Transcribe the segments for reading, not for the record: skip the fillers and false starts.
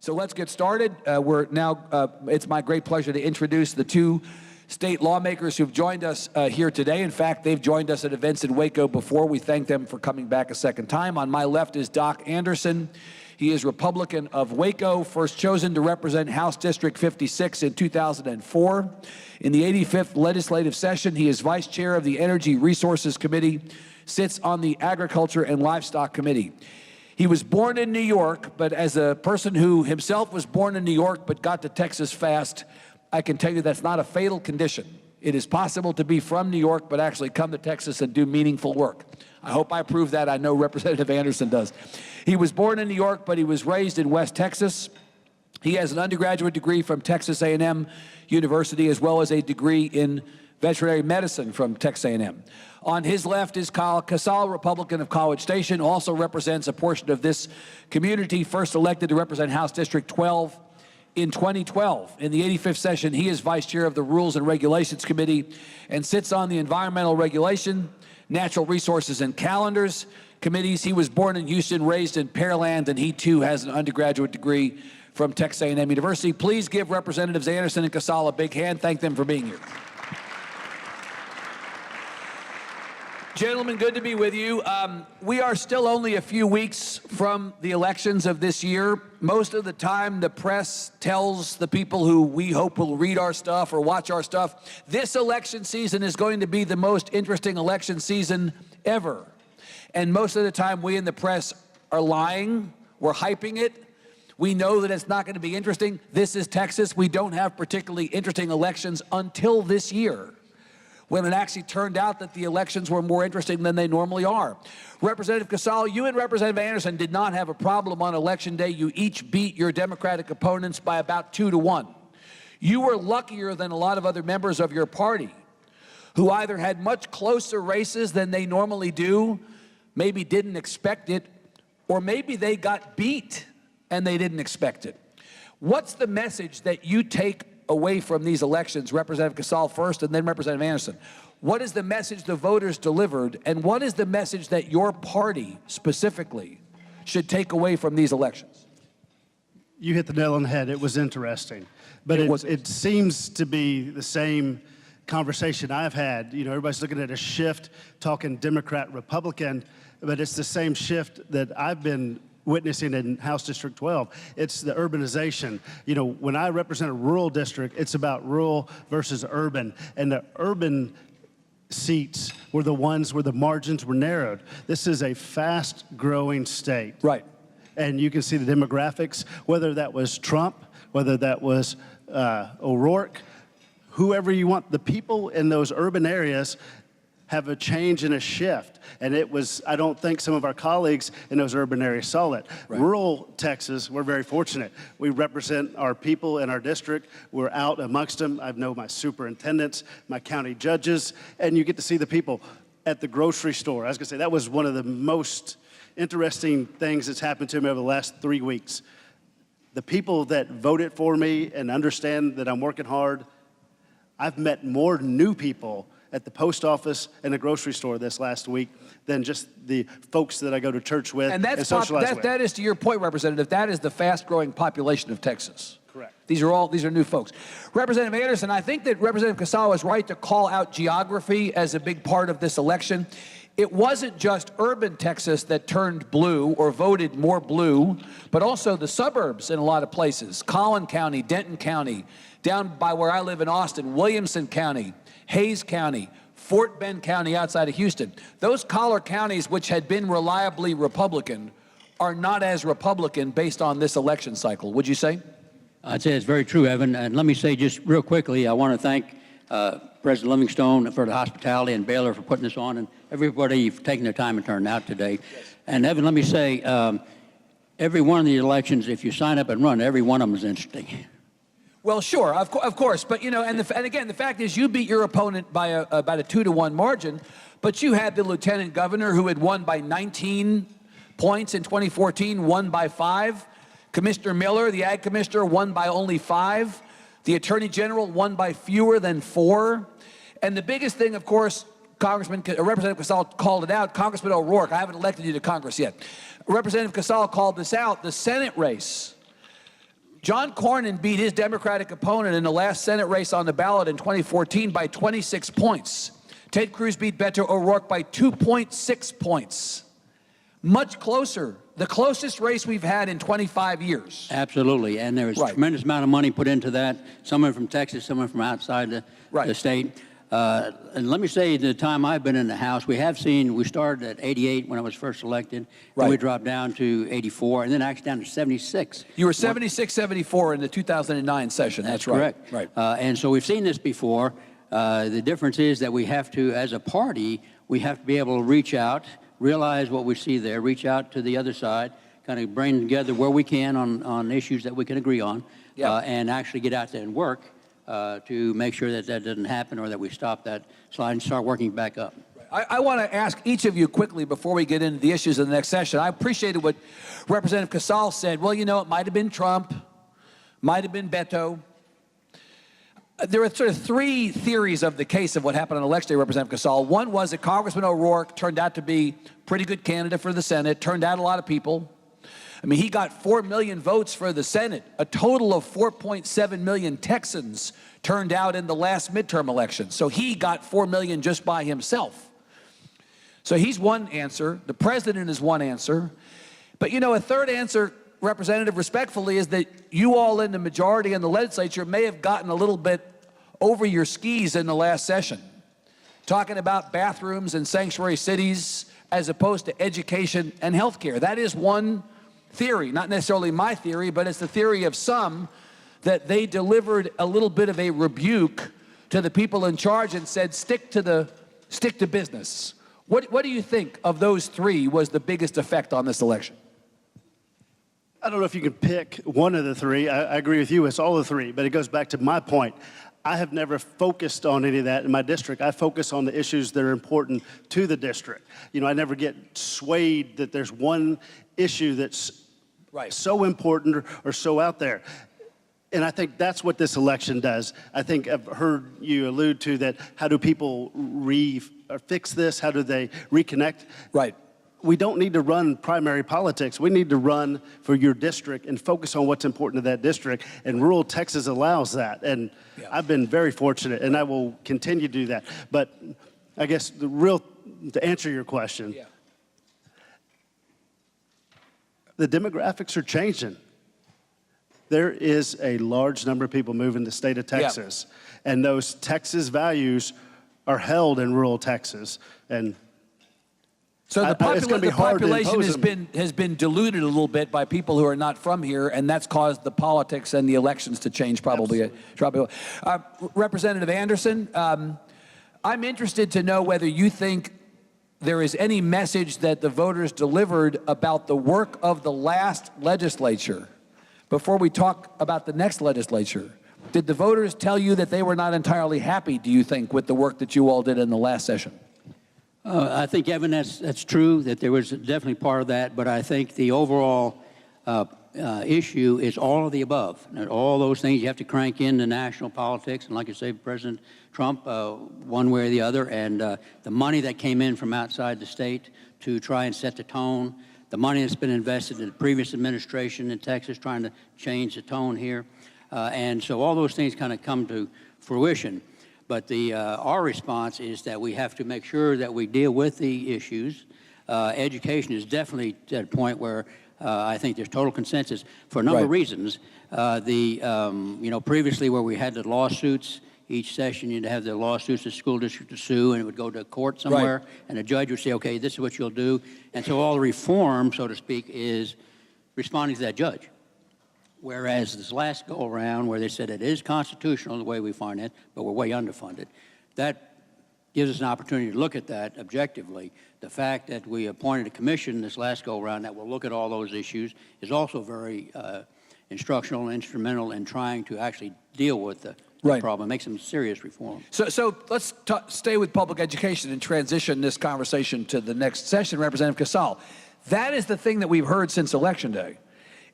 So let's get started. It's my great pleasure to introduce the two state lawmakers who've joined us here today. In fact, they've joined us at events in Waco before. We thank them for coming back a second time. On my left is Doc Anderson. He is Republican of Waco, first chosen to represent House District 56 in 2004. In the 85th legislative session, he is vice chair of the Energy Resources Committee, sits on the Agriculture and Livestock Committee. He was born in New York, but as a person who himself was born in New York but got to Texas fast, I can tell you that's not a fatal condition. It is possible to be from New York but actually come to Texas and do meaningful work. I hope I prove that. I know Representative Anderson does. He was born in New York, but he was raised in West Texas. He has an undergraduate degree from Texas A&M University, as well as a degree in veterinary medicine from Texas A&M. On his left is Kyle Kacal, Republican of College Station, also represents a portion of this community, first elected to represent House District 12 in 2012. In the 85th session, he is vice chair of the Rules and Regulations Committee and sits on the Environmental Regulation, Natural Resources and Calendars committees. He was born in Houston, raised in Pearland, and he too has an undergraduate degree from Texas A&M University. Please give Representatives Anderson and Kacal a big hand. Thank them for being here. Gentlemen, good to be with you. We are still only a few weeks from the elections of this year. Most of the time, the press tells the people who we hope will read our stuff or watch our stuff, this election season is going to be the most interesting election season ever. And most of the time, we in the press are lying. We're hyping it. We know that it's not going to be interesting. This is Texas. We don't have particularly interesting elections until this year, when it actually turned out that the elections were more interesting than they normally are. Representative Kacal, you and Representative Anderson did not have a problem on Election Day. You each beat your Democratic opponents by about 2-1. You were luckier than a lot of other members of your party who either had much closer races than they normally do, maybe didn't expect it, or maybe they got beat and they didn't expect it. What's the message that you take away from these elections, Representative Kacal first and then Representative Anderson? What is the message the voters delivered, and what is the message that your party specifically should take away from these elections? You hit the nail on the head. It was interesting, but it seems to be the same conversation I've had. You know, everybody's looking at a shift, talking Democrat, Republican, but it's the same shift that I've been witnessing in House District 12. It's the urbanization. You know, when I represent a rural district, it's about rural versus urban. And the urban seats were the ones where the margins were narrowed. This is a fast-growing state. Right. And you can see the demographics, whether that was Trump, whether that was O'Rourke, whoever you want. The people in those urban areas have a change and a shift. And it was, I don't think some of our colleagues in those urban areas saw it. Right. Rural Texas, we're very fortunate. We represent our people in our district. We're out amongst them. I know my superintendents, my county judges, and you get to see the people at the grocery store. I was gonna say, that was one of the most interesting things that's happened to me over the last 3 weeks. The people that voted for me and understand that I'm working hard, I've met more new people at the post office and the grocery store this last week than just the folks that I go to church with and socialize with. That is, to your point, Representative, that is the fast-growing population of Texas. Correct. These are new folks. Representative Anderson, I think that Representative Kacal is right to call out geography as a big part of this election. It wasn't just urban Texas that turned blue or voted more blue, but also the suburbs in a lot of places. Collin County, Denton County, down by where I live in Austin, Williamson County, Hayes County, Fort Bend County outside of Houston. Those collar counties, which had been reliably Republican, are not as Republican based on this election cycle. Would you say? I'd say it's very true, Evan. And let me say just real quickly, I want to thank President Livingstone for the hospitality and Baylor for putting this on, and everybody for taking their time and turning out today. Yes. And Evan, let me say, every one of the elections, if you sign up and run, every one of them is interesting. Well, sure, of course, but you know, and again, the fact is, you beat your opponent by about a 2-1 margin, but you had the lieutenant governor who had won by 19 points in 2014, won by 5. Commissioner Miller, the ag commissioner, won by only 5. The attorney general won by fewer than 4. And the biggest thing, of course, Representative Kacal called it out. Congressman O'Rourke, I haven't elected you to Congress yet. Representative Kacal called this out. The Senate race John Cornyn beat his Democratic opponent in the last Senate race on the ballot in 2014 by 26 points. Ted Cruz beat Beto O'Rourke by 2.6 points. Much closer. The closest race we've had in 25 years. Absolutely, and there was a tremendous amount of money put into that, someone from Texas, someone from outside the state. And let me say, the time I've been in the House, we started at 88 when I was first elected, then we dropped down to 84, and then actually down to 76. You were 76, 74 in the 2009 session, that's right. Correct. Right. And so we've seen this before. The difference is that we have to, as a party, we have to be able to reach out, realize what we see there, reach out to the other side, kind of bring together where we can on issues that we can agree on, and actually get out there and work to make sure that that doesn't happen or that we stop that slide and start working back up. I want to ask each of you quickly before we get into the issues of the next session. I appreciated what Representative Kacal said. Well, you know, it might have been Trump, might have been Beto. There are sort of three theories of the case of what happened on Election Day, Representative Kacal. One was that Congressman O'Rourke turned out to be a pretty good candidate for the Senate, turned out a lot of people. I mean, he got 4 million votes for the Senate. A total of 4.7 million Texans turned out in the last midterm election. So he got 4 million just by himself. So he's one answer. The president is one answer. But, you know, a third answer, Representative, respectfully, is that you all in the majority in the legislature may have gotten a little bit over your skis in the last session, talking about bathrooms and sanctuary cities as opposed to education and health care. That is one theory, not necessarily my theory, but it's the theory of some, that they delivered a little bit of a rebuke to the people in charge and said, stick to business. What do you think of those three was the biggest effect on this election? I don't know if you can pick one of the three. I agree with you, it's all the three, but it goes back to my point. I have never focused on any of that in my district. I focus on the issues that are important to the district. You know, I never get swayed that there's one issue that's so important or so out there. And I think that's what this election does. I think I've heard you allude to that, how do people fix this? How do they reconnect? Right. We don't need to run primary politics. We need to run for your district and focus on what's important to that district. And rural Texas allows that. And I've been very fortunate, and I will continue to do that. But I guess to answer your question, the demographics are changing. There is a large number of people moving the state of Texas, and those Texas values are held in rural Texas. And so the population has been diluted a little bit by people who are not from here, and that's caused the politics and the elections to change probably. Representative Anderson, I'm interested to know whether you think there is any message that the voters delivered about the work of the last legislature before we talk about the next legislature. Did the voters tell you that they were not entirely happy, do you think, with the work that you all did in the last session? I think, Evan, that's true, that there was definitely part of that, but I think the overall issue is all of the above. And all those things you have to crank in the national politics, and like you say, President Trump, one way or the other, and the money that came in from outside the state to try and set the tone, the money that's been invested in the previous administration in Texas trying to change the tone here. And so all those things kind of come to fruition. But our response is that we have to make sure that we deal with the issues. Education is definitely at a point where I think there's total consensus for a number of reasons. You know, previously where we had the lawsuits, each session you'd have the lawsuits, the school district to sue, and it would go to court somewhere, and a judge would say, okay, this is what you'll do. And so all the reform, so to speak, is responding to that judge. Whereas this last go-around, where they said it is constitutional the way we find it, but we're way underfunded, that gives us an opportunity to look at that objectively. The fact that we appointed a commission this last go-around that will look at all those issues is also very instructional and instrumental in trying to actually deal with the problem, make some serious reform. So let's stay with public education and transition this conversation to the next session. Representative Kacal, that is the thing that we've heard since Election Day.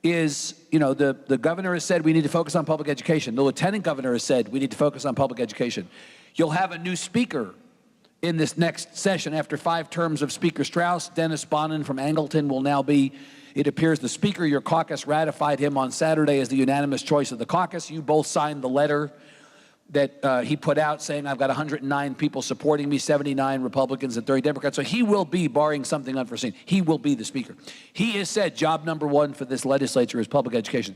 Is, you know, the governor has said we need to focus on public education. The lieutenant governor has said we need to focus on public education. You'll have a new speaker in this next session. After 5 terms of Speaker Strauss, Dennis Bonnen from Angleton will now be, it appears, the Speaker. Your caucus ratified him on Saturday as the unanimous choice of the caucus. You both signed the letter that he put out saying, I've got 109 people supporting me, 79 Republicans and 30 Democrats. So he will be, barring something unforeseen, he will be the Speaker. He has said job number 1 for this legislature is public education.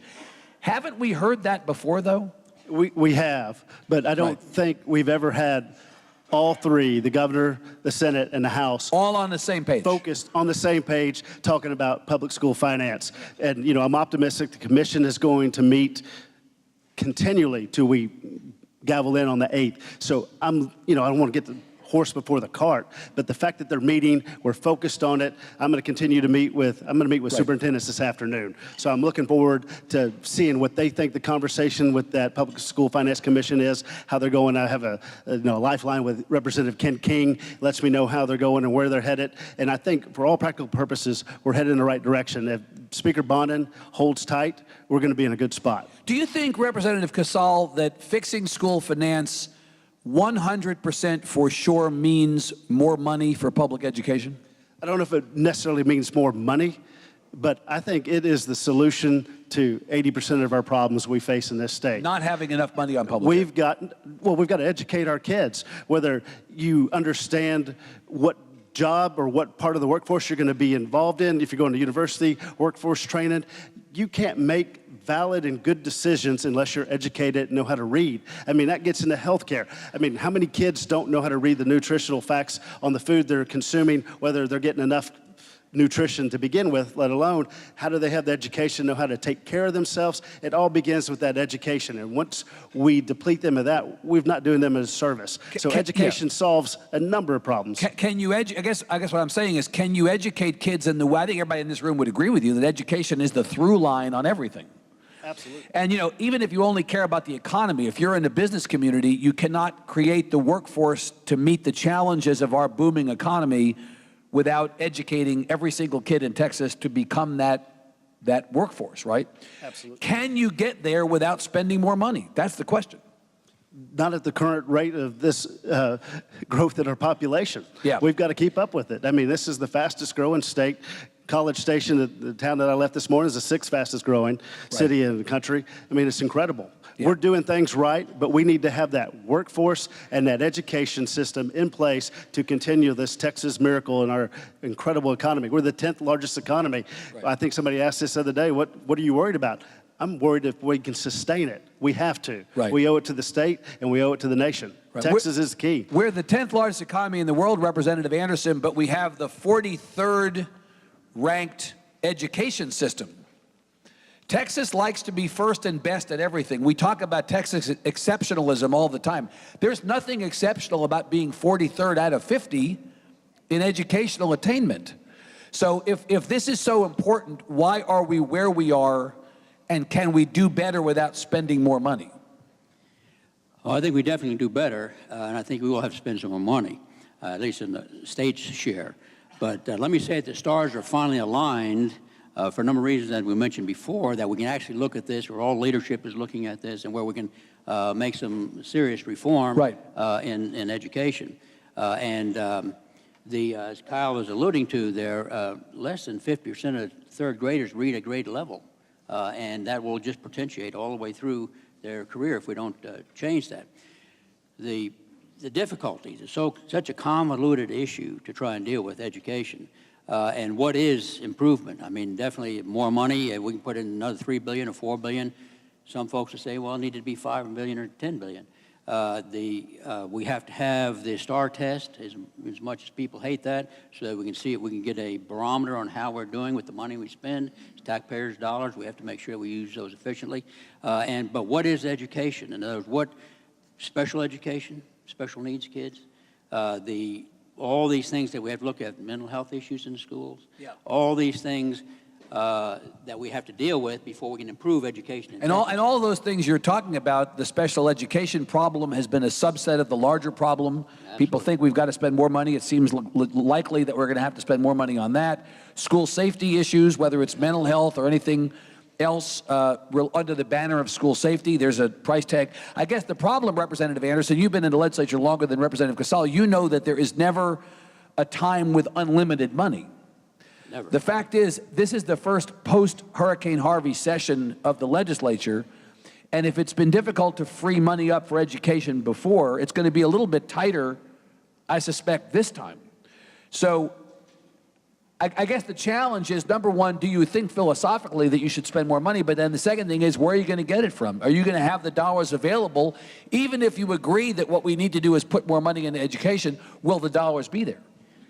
Haven't we heard that before, though? We have, but I don't think we've ever had all 3, the governor, the Senate, and the House, all on the same page, focused on the same page, talking about public school finance. And, you know, I'm optimistic the commission is going to meet continually till we gavel in on the 8th. So I'm, you know, I don't want to get the horse before the cart, but the fact that they're meeting, we're focused on it. I'm going to continue to meet with, superintendents this afternoon. So I'm looking forward to seeing what they think the conversation with that Public School Finance Commission is, how they're going. I have a lifeline with Representative Ken King, lets me know how they're going and where they're headed. And I think for all practical purposes, we're headed in the right direction. If Speaker Bonnen holds tight, we're going to be in a good spot. Do you think, Representative Kacal, that fixing school finance 100% for sure means more money for public education? I don't know if it necessarily means more money, but I think it is the solution to 80% of our problems we face in this state. Not having enough money on public. We've got to educate our kids, whether you understand what job or what part of the workforce you're going to be involved in. If you're going to university, workforce training, you can't make valid and good decisions unless you're educated and know how to read. I mean, that gets into healthcare. I mean, how many kids don't know how to read the nutritional facts on the food they're consuming, whether they're getting enough nutrition to begin with, let alone how do they have the education, know how to take care of themselves? It all begins with that education. And once we deplete them of that, we're not doing them a service. So education solves a number of problems. Can you I guess what I'm saying is, can you educate kids in the way? I think everybody in this room would agree with you that education is the through line on everything. Absolutely. And, you know, even if you only care about the economy, if you're in the business community, you cannot create the workforce to meet the challenges of our booming economy without educating every single kid in Texas to become that workforce, right? Absolutely. Can you get there without spending more money? That's the question. Not at the current rate of this growth in our population. Yeah. We've got to keep up with it. I mean, this is the fastest growing state. College Station, the town that I left this morning, is the 6th fastest growing city in the country. I mean, it's incredible. Yeah. We're doing things right, but we need to have that workforce and that education system in place to continue this Texas miracle in our incredible economy. We're the 10th largest economy. Right. I think somebody asked this the other day, what are you worried about? I'm worried if we can sustain it. We have to. Right. We owe it to the state and we owe it to the nation. Right. Texas is the key. We're the 10th largest economy in the world, Representative Anderson, but we have the 43rd ranked education system. Texas likes to be first and best at everything. We talk about Texas exceptionalism all the time. There's nothing exceptional about being 43rd out of 50 in educational attainment. So if this is so important, why are we where we are, and can we do better without spending more money? Well, I think we definitely do better, and I think we will have to spend some more money, at least in the state's share. But let me say that the stars are finally aligned for a number of reasons that we mentioned before, that we can actually look at this, where all leadership is looking at this, and where we can make some serious reform in education. As Kyle was alluding to, there less than 50% of third graders read at grade level, and that will just potentiate all the way through their career if we don't change that. The difficulties are such a convoluted issue to try and deal with education. And what is improvement? I mean, definitely more money. We can put in another $3 billion or $4 billion. Some folks will say, well, it needed to be $5 billion or $10 billion. We have to have the STAR test, as much as people hate that, so that we can see it. We can get a barometer on how we're doing with the money we spend. It's taxpayers' dollars. We have to make sure we use those efficiently. But what is education? In other words, what special education, special needs kids, all these things that we have to look at, mental health issues in the schools, all these things that we have to deal with before we can improve education. And all of those things you're talking about, the special education problem has been a subset of the larger problem. Absolutely. People think we've got to spend more money. It seems likely that we're going to have to spend more money on that. School safety issues, whether it's mental health or anything else under the banner of school safety. There's a price tag. I guess the problem, Representative Anderson, you've been in the legislature longer than Representative Kacal. You know that there is never a time with unlimited money. Never. The fact is, this is the first post-Hurricane Harvey session of the legislature, and if it's been difficult to free money up for education before, it's going to be a little bit tighter, I suspect, this time. So I guess the challenge is, number one, do you think philosophically that you should spend more money? But then the second thing is, where are you going to get it from? Are you going to have the dollars available? Even if you agree that what we need to do is put more money into education, will the dollars be there?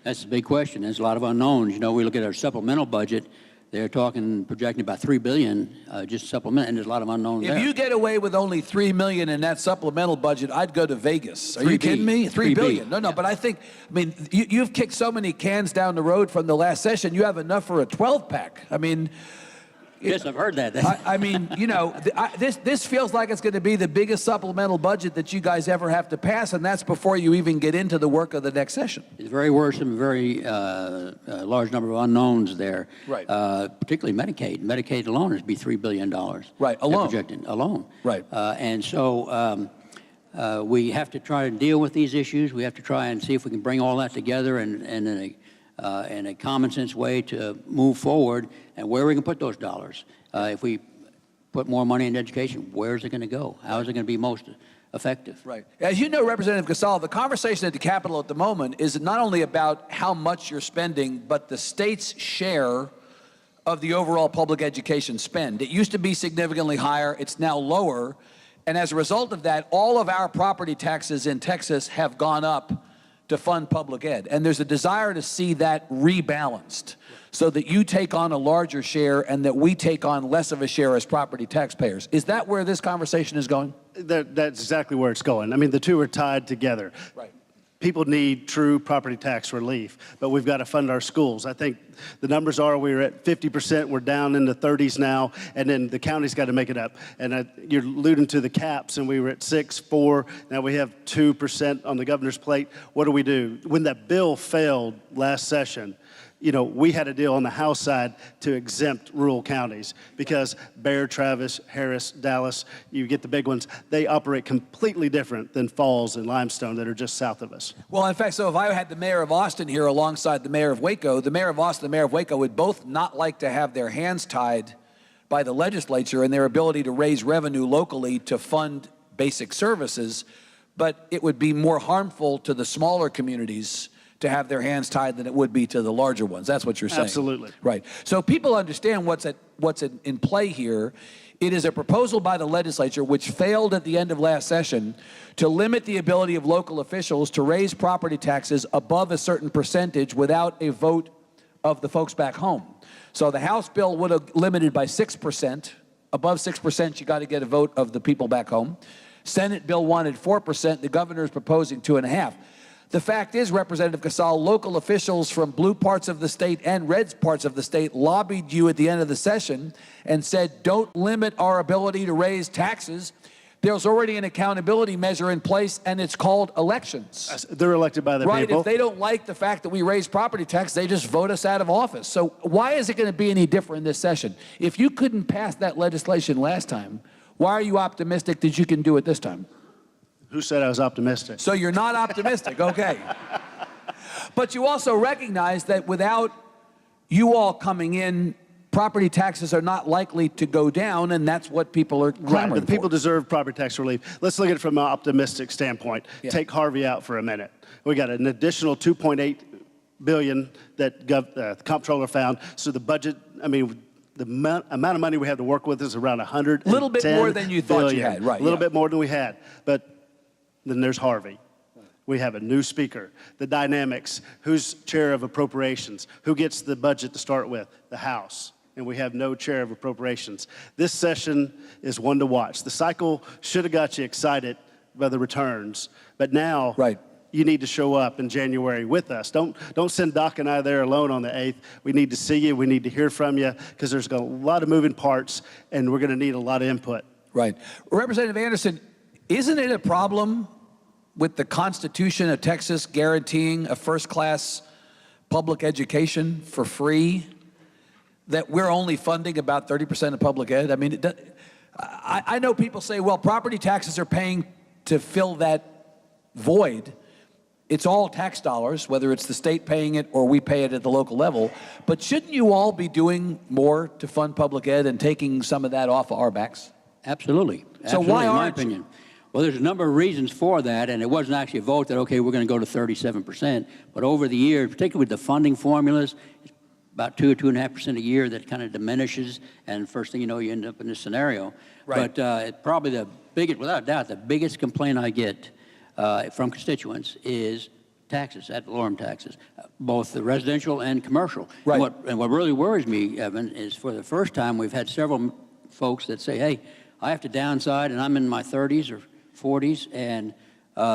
That's a big question. There's a lot of unknowns. You know, we look at our supplemental budget. They're projecting about $3 billion just supplement, and there's a lot of unknowns there. If you get away with only $3 million in that supplemental budget, I'd go to Vegas. Are you kidding me? $3 billion. No, Yeah. but I think, you've kicked so many cans down the road from the last session, you have enough for a 12-pack. Yes, I've heard that. This feels like it's going to be the biggest supplemental budget that you guys ever have to pass, and that's before you even get into the work of the next session. It's very worrisome, very large number of unknowns there. Right. Particularly Medicaid. Medicaid alone is be $3 billion. Right, alone. Projected, alone. Right. And so we have to try to deal with these issues. We have to try and see if we can bring all that together and in a common sense way to move forward, and where we can put those dollars. If we put more money in education, where is it going to go? How is it going to be most effective? Right. As you know, Representative Kacal, the conversation at the Capitol at the moment is not only about how much you're spending, but the state's share of the overall public education spend. It used to be significantly higher. It's now lower. And as a result of that, all of our property taxes in Texas have gone up to fund public ed. And there's a desire to see that rebalanced so that you take on a larger share and that we take on less of a share as property taxpayers. Is that where this conversation is going? That's exactly where it's going. The two are tied together. Right. People need true property tax relief, but we've got to fund our schools. I think the numbers are we're at 50%, we're down in the 30s now, and then the county's got to make it up. And you're alluding to the caps, and we were at 6, 4, now we have 2% on the governor's plate. What do? When that bill failed last session, we had a deal on the House side to exempt rural counties because Bexar, Travis, Harris, Dallas, you get the big ones, they operate completely different than Falls and Limestone that are just south of us. Well, in fact, so if I had the mayor of Austin here alongside the mayor of Waco, the mayor of Austin and the mayor of Waco would both not like to have their hands tied by the legislature and their ability to raise revenue locally to fund basic services, but it would be more harmful to the smaller communities to have their hands tied than it would be to the larger ones. That's what you're saying. Absolutely. Right. So people understand what's in play here. It is a proposal by the legislature, which failed at the end of last session, to limit the ability of local officials to raise property taxes above a certain percentage without a vote of the folks back home. So the House bill would have limited by 6%. Above 6%, you got to get a vote of the people back home. Senate bill wanted 4%. The governor is proposing 2.5%. The fact is, Representative Kacal, local officials from blue parts of the state and red parts of the state lobbied you at the end of the session and said, don't limit our ability to raise taxes. There's already an accountability measure in place, and it's called elections. They're elected by the right, people. If they don't like the fact that we raise property tax, they just vote us out of office. So why is it going to be any different in this session? If you couldn't pass that legislation last time, why are you optimistic that you can do it this time? Who said I was optimistic? So you're not optimistic, okay. But you also recognize that without you all coming in, property taxes are not likely to go down, and that's what people are clamoring Right, the people for. deserve property tax relief. Let's look at it from an optimistic standpopoint. Yeah. Take Harvey out for a minute. We got an additional $2.8 billion that the comptroller found. So the budget, the amount of money we have to work with is around $110 A little bit more than you thought you had, right? A little bit more than we had. But then there's Harvey. We have a new speaker. The dynamics, who's chair of appropriations? Who gets the budget to start with? The House. And we have no chair of appropriations. This session is one to watch. The cycle should have got you excited by the returns, but now you need to show up in January with us. Don't send Doc and I there alone on the 8th. We need to see you. We need to hear from you because there's a lot of moving parts, and we're going to need a lot of input. Right. Representative Anderson, isn't it a problem with the Constitution of Texas guaranteeing a first-class public education for free that we're only funding about 30% of public ed? I mean, I know people say, well, property taxes are paying to fill that void. It's all tax dollars, whether it's the state paying it or we pay it at the local level. But shouldn't you all be doing more to fund public ed and taking some of that off of our backs? Absolutely. So why in my aren't you? opinion. Well, there's a number of reasons for that, and it wasn't actually a vote that, okay, we're going to go to 37%. But over the years, particularly with the funding formulas, it's about 2 or 2.5% a year that kind of diminishes, and first thing you know, you end up in this scenario. Right. But probably the biggest, without a doubt, the biggest complaint I get from constituents is taxes, ad valorem taxes, both the residential and commercial. Right. And what really worries me, Evan, is for the first time we've had several folks that say, hey, I have to downside, and I'm in my 30s or 40s, and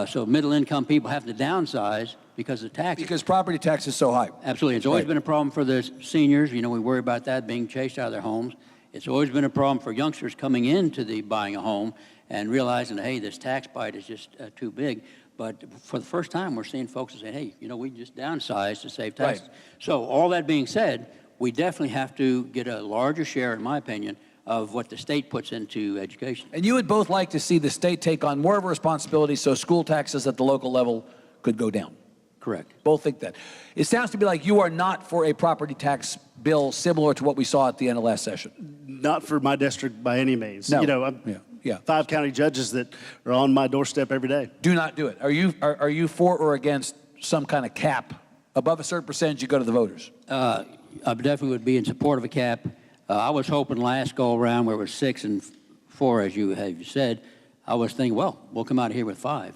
so middle-income people have to downsize because of taxes. Because property tax is so high. Absolutely. It's always Right. been a problem for the seniors. You know, we worry about that being chased out of their homes. It's always been a problem for youngsters coming into the buying a home and realizing that, hey, this tax bite is just too big. But for the first time, we're seeing folks that say, hey, you know, we just downsized to save taxes. Right. So all that being said, we definitely have to get a larger share, in my opinion, of what the state puts into education. And you would both like to see the state take on more of a responsibility so school taxes at the local level could go down. Correct. Both think that. It sounds to me like you are not for a property tax bill similar to what we saw at the end of last session. Not for my district by any means. No. You know, I'm Yeah. 5 county judges that are on my doorstep every day. Do not do it. Are you for or against some kind of cap? Above a certain percentage, you go to the voters. I definitely would be in support of a cap. I was hoping last go around where it was 6 and 4, as you have said. I was thinking, well, we'll come out of here with 5,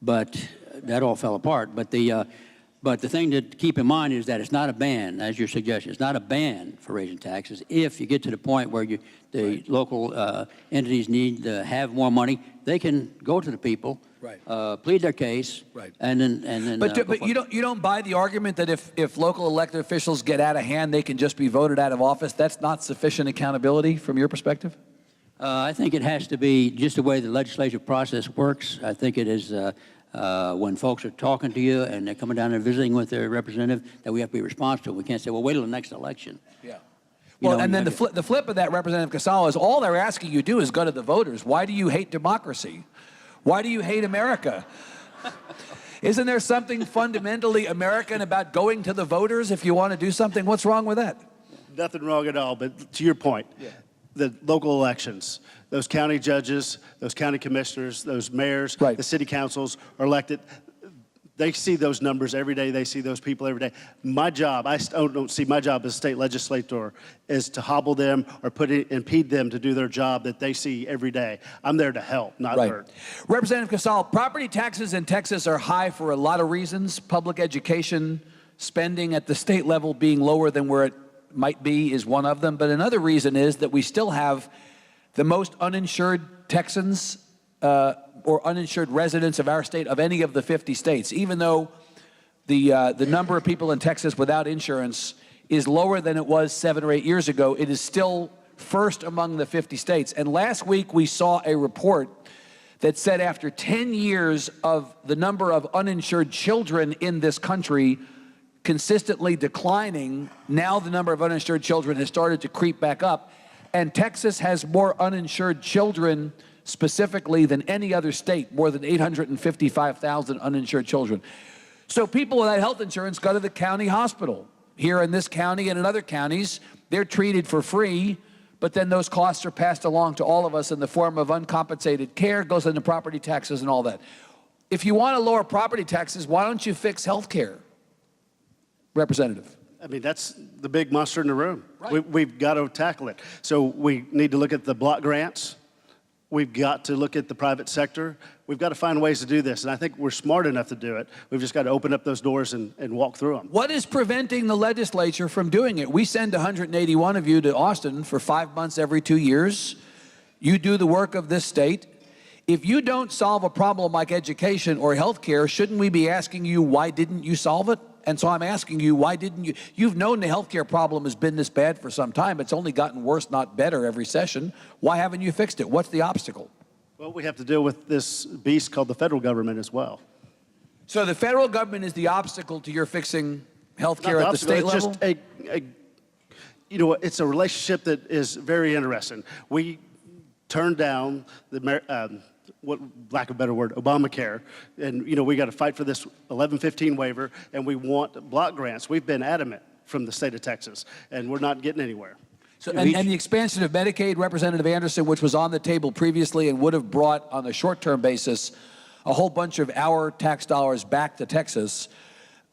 but that all fell apart. But the thing to keep in mind is that it's not a ban, as your suggestion. It's not a ban for raising taxes. If you get to the point where the local entities need to have more money, they can go to the people, Right. plead their case, Right. and then. But you don't buy the argument that if local elected officials get out of hand, they can just be voted out of office. That's not sufficient accountability from your perspective? I think it has to be just the way the legislative process works. I think it is when folks are talking to you and they're coming down and visiting with their representative that we have to be responsive. We can't say, well, wait till the next election. Yeah. You Well, know, and then the flip of that, Representative Kacal, is all they're asking you to do is go to the voters. Why do you hate democracy? Why do you hate America? Isn't there something fundamentally American about going to the voters if you want to do something? What's wrong with that? Nothing wrong at all, but to your point, the local elections, those county judges, those county commissioners, those mayors, Right. the city councils are elected. They see those numbers every day. They see those people every day. My job, I don't see my job as a state legislator is to hobble them or impede them to do their job that they see every day. I'm there to help, not hurt. Representative Kacal, property taxes in Texas are high for a lot of reasons. Public education spending at the state level being lower than where it might be is one of them. But another reason is that we still have the most uninsured Texans or uninsured residents of our state of any of the 50 states. Even though the number of people in Texas without insurance is lower than it was 7 or 8 years ago, it is still first among the 50 states. And last week we saw a report that said after 10 years of the number of uninsured children in this country consistently declining, now the number of uninsured children has started to creep back up. And Texas has more uninsured children specifically than any other state, more than 855,000 uninsured children. So people without health insurance go to the county hospital. Here in this county and in other counties, they're treated for free, but then those costs are passed along to all of us in the form of uncompensated care, goes into property taxes and all that. If you want to lower property taxes, why don't you fix health care, Representative? I mean, that's the big monster in the room. Right. We've got to tackle it. So we need to look at the block grants. We've got to look at the private sector. We've got to find ways to do this, and I think we're smart enough to do it. We've just got to open up those doors and walk through them. What is preventing the legislature from doing it? We send 181 of you to Austin for 5 months every 2 years. You do the work of this state. If you don't solve a problem like education or health care, shouldn't we be asking you, why didn't you solve it? And so I'm asking you, why didn't you? You've known the health care problem has been this bad for some time. It's only gotten worse, not better, every session. Why haven't you fixed it? What's the obstacle? Well, we have to deal with this beast called the federal government as well. So the federal government is the obstacle to your fixing health care at the state level? It's just you know, it's a relationship that is very interesting. We turned down the, what, lack of a better word, Obamacare. And, you know, we got to fight for this 1115 waiver, and we want block grants. We've been adamant from the state of Texas, and we're not getting anywhere. So, and the expansion of Medicaid, Representative Anderson, which was on the table previously and would have brought, on a short-term basis, a whole bunch of our tax dollars back to Texas.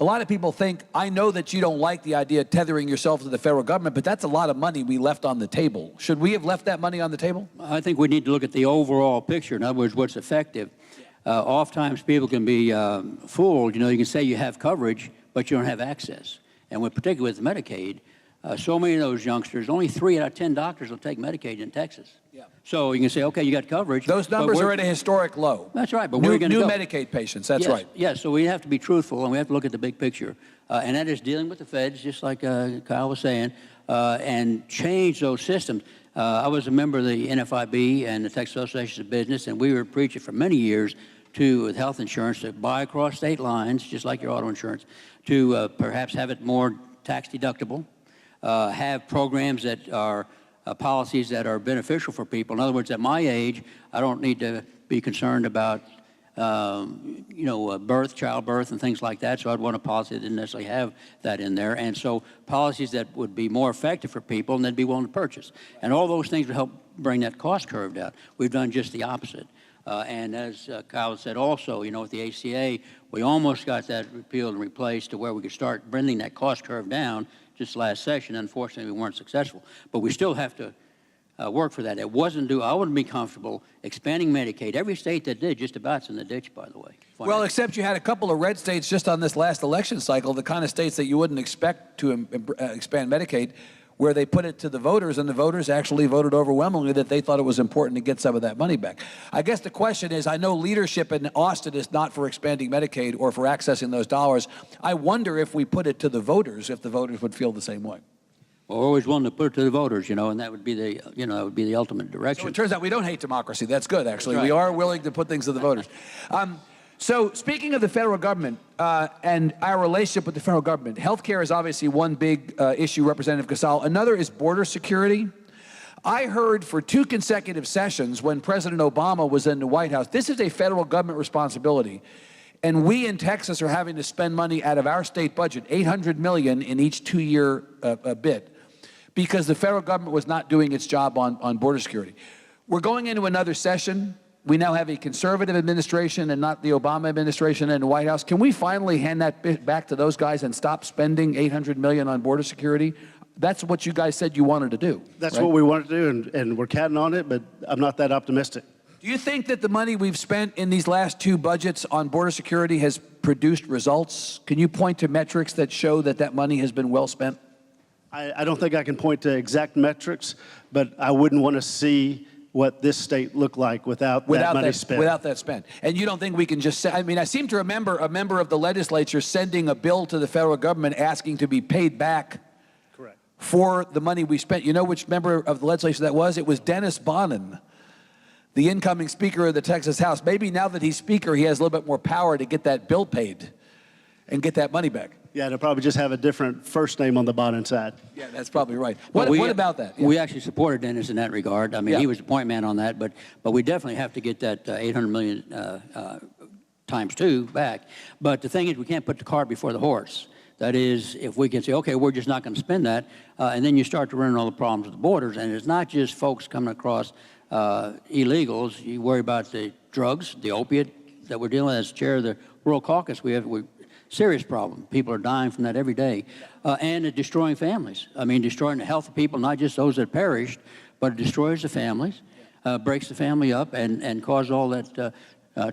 A lot of people think, I know that you don't like the idea of tethering yourself to the federal government, but that's a lot of money we left on the table. Should we have left that money on the table? I think we need to look at the overall picture. In other words, what's effective. Oftentimes people can be fooled. You know, you can say you have coverage, but you don't have access. And particularly with Medicaid, so many of those youngsters, only 3 out of 10 doctors will take Medicaid in Texas. Yeah. So you can say, okay, you got coverage. Those numbers are at a historic low. That's right, but where are you going to go? New Medicaid patients, that's yes, right. Yes, so we have to be truthful, and we have to look at the big picture. And that is dealing with the feds, just like Kyle was saying, and change those systems. I was a member of the NFIB and the Texas Association of Business, and we were preaching for many years with health insurance to buy across state lines, just like your auto insurance, to perhaps have it more tax deductible, have programs that are policies that are beneficial for people. In other words, at my age, I don't need to be concerned about childbirth and things like that, so I'd want a policy that didn't necessarily have that in there. And so policies that would be more effective for people and they'd be willing to purchase. And all those things would help bring that cost curve down. We've done just the opposite. And as Kyle said also, you know, with the ACA, we almost got that repealed and replaced to where we could start bringing that cost curve down just last session. Unfortunately, we weren't successful. But we still have to work for that. It wasn't due. I wouldn't be comfortable expanding Medicaid. Every state that did, just about's in the ditch, by the way. Well, except you had a couple of red states just on this last election cycle, the kind of states that you wouldn't expect to expand Medicaid, where they put it to the voters, and the voters actually voted overwhelmingly that they thought it was important to get some of that money back. I guess the question is, I know leadership in Austin is not for expanding Medicaid or for accessing those dollars. I wonder if we put it to the voters, if the voters would feel the same way. Well, we're always willing to put it to the voters, you know, and that would be the, that would be the ultimate direction. So it turns out we don't hate democracy. That's good, actually. That's right. We are willing to put things to the voters. So speaking of the federal government and our relationship with the federal government, healthcare is obviously one big issue, Representative Kacal. Another is border security. I heard for 2 consecutive sessions when President Obama was in the White House, this is a federal government responsibility. And we in Texas are having to spend money out of our state budget, $800 million in each 2-year bit, because the federal government was not doing its job on border security. We're going into another session. We now have a conservative administration and not the Obama administration in the White House. Can we finally hand that bit back to those guys and stop spending $800 million on border security? That's what you guys said you wanted to do. That's right? what we wanted to do, and we're counting on it, but I'm not that optimistic. Do you think that the money we've spent in these last 2 budgets on border security has produced results? Can you point to metrics that show that that money has been well spent? I don't think I can point to exact metrics, but I wouldn't want to see what this state looked like without that money spent. Without that spent. And you don't think we can just say, I mean, I seem to remember a member of the legislature sending a bill to the federal government asking to be paid back Correct. for the money we spent. You know which member of the legislature that was? It was Dennis Bonnen, the incoming Speaker of the Texas House. Maybe now that he's Speaker, he has a little bit more power to get that bill paid and get that money back. Yeah, they'll probably just have a different first name on the bottom side. Yeah, that's probably right. What about that? Yeah. We actually supported Dennis in that regard. I mean, he was the point man on that, but we definitely have to get that $800 million times 2 back. But the thing is, we can't put the cart before the horse. That is, if we can say, okay, we're just not going to spend that, and then you start to run into all the problems with the borders, and it's not just folks coming across illegals. You worry about the drugs, the opiate that we're dealing with. As chair of the Rural Caucus, we have serious problem. People are dying from that every day. And it destroying families. I mean, destroying the health of people, not just those that perished, but it destroys the families, breaks the family up, and causes all that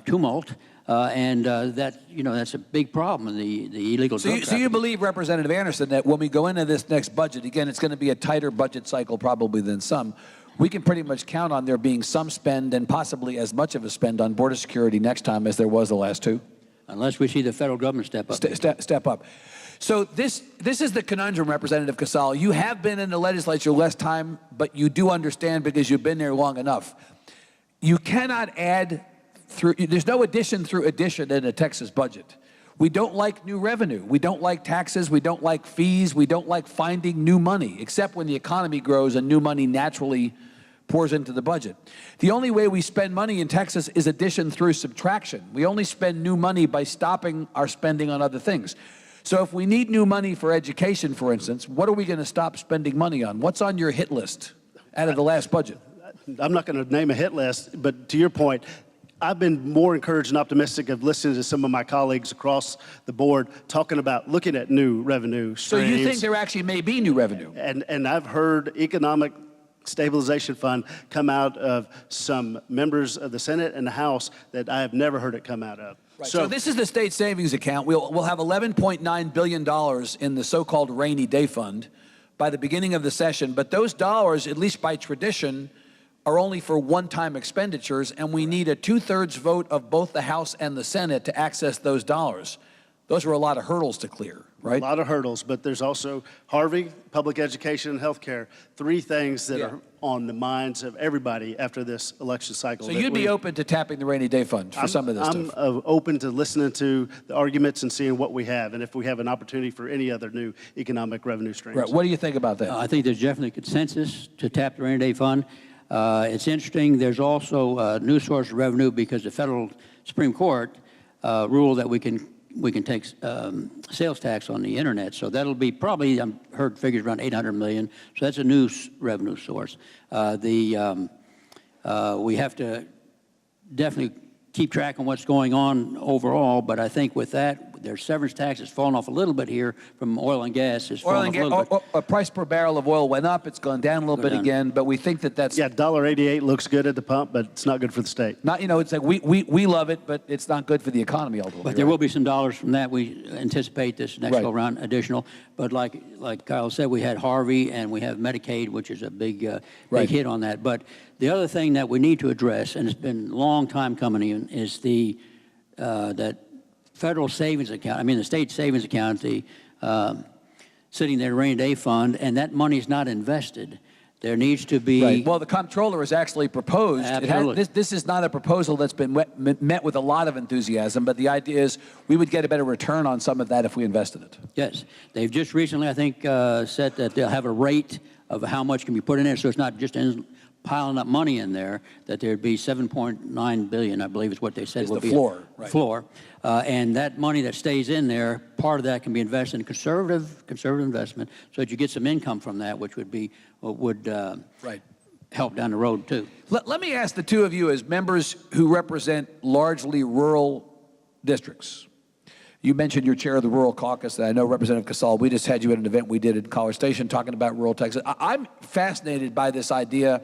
tumult. That's a big problem in the illegal drug trafficking. So you believe, Representative Anderson, that when we go into this next budget, again, it's going to be a tighter budget cycle probably than some, we can pretty much count on there being some spend and possibly as much of a spend on border security next time as there was the last 2? Unless we see the federal government step up. Step up. So this is the conundrum, Representative Kacal. You have been in the legislature less time, but you do understand because you've been there long enough. You cannot add through, there's no addition through addition in a Texas budget. We don't like new revenue. We don't like taxes. We don't like fees. We don't like finding new money, except when the economy grows and new money naturally pours into the budget. The only way we spend money in Texas is addition through subtraction. We only spend new money by stopping our spending on other things. So if we need new money for education, for instance, what are we going to stop spending money on? What's on your hit list out of the last budget? I'm not going to name a hit list, but to your point, I've been more encouraged and optimistic of listening to some of my colleagues across the board talking about looking at new revenue streams. So you think there actually may be new revenue? And I've heard economic stabilization fund come out of some members of the Senate and the House that I have never heard it come out of. Right. So this is the state savings account. We'll have $11.9 billion in the so-called rainy day fund by the beginning of the session. But those dollars, at least by tradition, are only for one-time expenditures, and we need a 2/3 vote of both the House and the Senate to access those dollars. Those are a lot of hurdles to clear, right? A lot of hurdles, but there's also Harvey, public education, and health care, three things that are on the minds of everybody after this election cycle. So you'd be open to tapping the rainy day fund for some of this stuff? I'm open to listening to the arguments and seeing what we have, and if we have an opportunity for any other new economic revenue streams. Right. What do you think about that? I think there's definitely consensus to tap the rainy day fund. It's interesting. There's also a new source of revenue because the federal Supreme Court ruled that we can take sales tax on the internet. So that'll be probably, I've heard figures around 800 million. So that's a new revenue source. We have to definitely keep track on what's going on overall, but I think with that, their severance tax has fallen off a little bit here from oil and gas. Price per barrel of oil went up. It's gone down a little bit again, but we think that that's... Yeah, $1.88 looks good at the pump, but it's not good for the state. Not, it's like we love it, but it's not good for the economy ultimately. But there will be some dollars from that. We anticipate this next go round additional. But like Kyle said, we had Harvey and we have Medicaid, which is a big hit on that. But the other thing that we need to address, and it's been a long time coming in, is that federal savings account, the state savings account, sitting there, rainy day fund, and that money is not invested. There needs to be... Right. Well, the comptroller has actually proposed... This is not a proposal that's been met with a lot of enthusiasm, but the idea is we would get a better return on some of that if we invested it. Yes. They've just recently, I think, said that they'll have a rate of how much can be put in there, so it's not just piling up money in there, that there'd be $7.9 billion, I believe is what they said. Is the floor. Right. Floor. And that money that stays in there, part of that can be invested in conservative investment, so that you get some income from that, which would help down the road, too. Let me ask the two of you as members who represent largely rural districts. You mentioned you're chair of the Rural Caucus, and I know Representative Kacal, we just had you at an event we did at College Station talking about rural Texas. I'm fascinated by this idea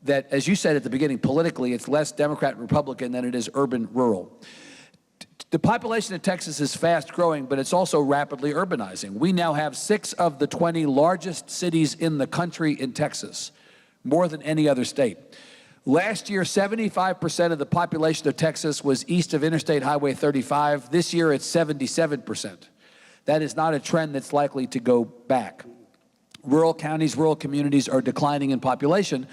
that, as you said at the beginning, politically it's less Democrat and Republican than it is urban-rural. The population of Texas is fast growing, but it's also rapidly urbanizing. We now have 6 of the 20 largest cities in the country in Texas, more than any other state. Last year, 75% of the population of Texas was east of Interstate Highway 35. This year, it's 77%. That is not a trend that's likely to go back. Rural counties, rural communities are declining in population,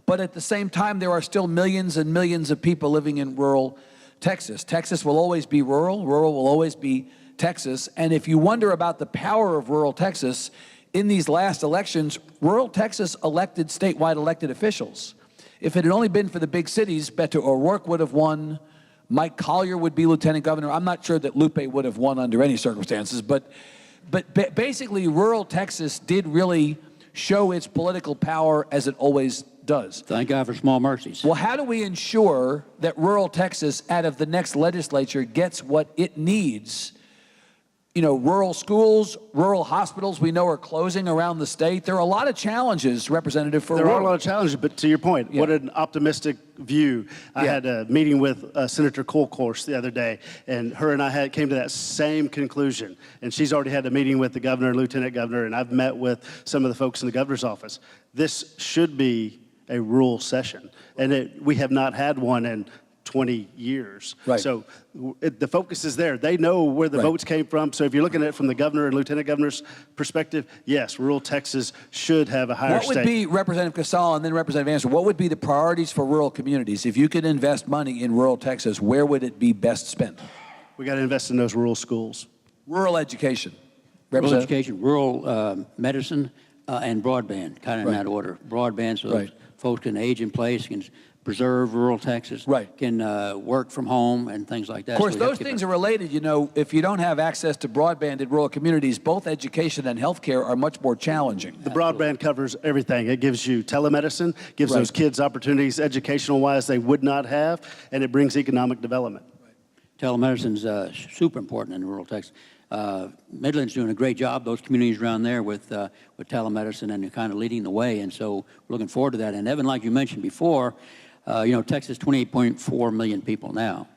but at the same time, there are still millions and millions of people living in rural Texas. Texas will always be rural. Rural will always be Texas. And if you wonder about the power of rural Texas, in these last elections, rural Texas elected statewide elected officials. If it had only been for the big cities, Beto O'Rourke would have won, Mike Collier would be lieutenant governor. I'm not sure that Lupe would have won under any circumstances, but basically rural Texas did really show its political power as it always does. Thank God for small mercies. Well, how do we ensure that rural Texas, out of the next legislature, gets what it needs? Rural schools, rural hospitals we know are closing around the state. There are a lot of challenges, Representative, for rural. There are a lot of challenges, but to your point, what an optimistic view. I had a meeting with Senator Colcourse the other day, and her and I came to that same conclusion. And she's already had a meeting with the governor and lieutenant governor, and I've met with some of the folks in the governor's office. This should be a rural session, and we have not had one in 20 years. Right. So the focus is there. They know where the votes came from. So if you're looking at it from the governor and lieutenant governor's perspective, yes, rural Texas should have a higher What would be, Representative Kacal and then Representative Anderson, what would be the priorities for rural communities? If you could invest money in rural Texas, where would it be best spent? We got to invest in those rural schools. Rural education. Rural Representative? education, rural medicine, and broadband, kind of in that order. Broadband, so Right. those folks can age in place, can preserve rural Texas, Right. can work from home and things like that. Of course, those things are related. You know, if you don't have access to broadband in rural communities, both education and healthcare are much more challenging. The broadband covers everything. It gives you telemedicine, gives Right. those kids opportunities educational-wise they would not have, and it brings economic development. Telemedicine's super important in rural Texas. Midland's doing a great job, those communities around there with telemedicine, and they're kind of leading the way, and so we're looking forward to that. And Evan, like you mentioned before, you know, Texas, 28.4 million people now,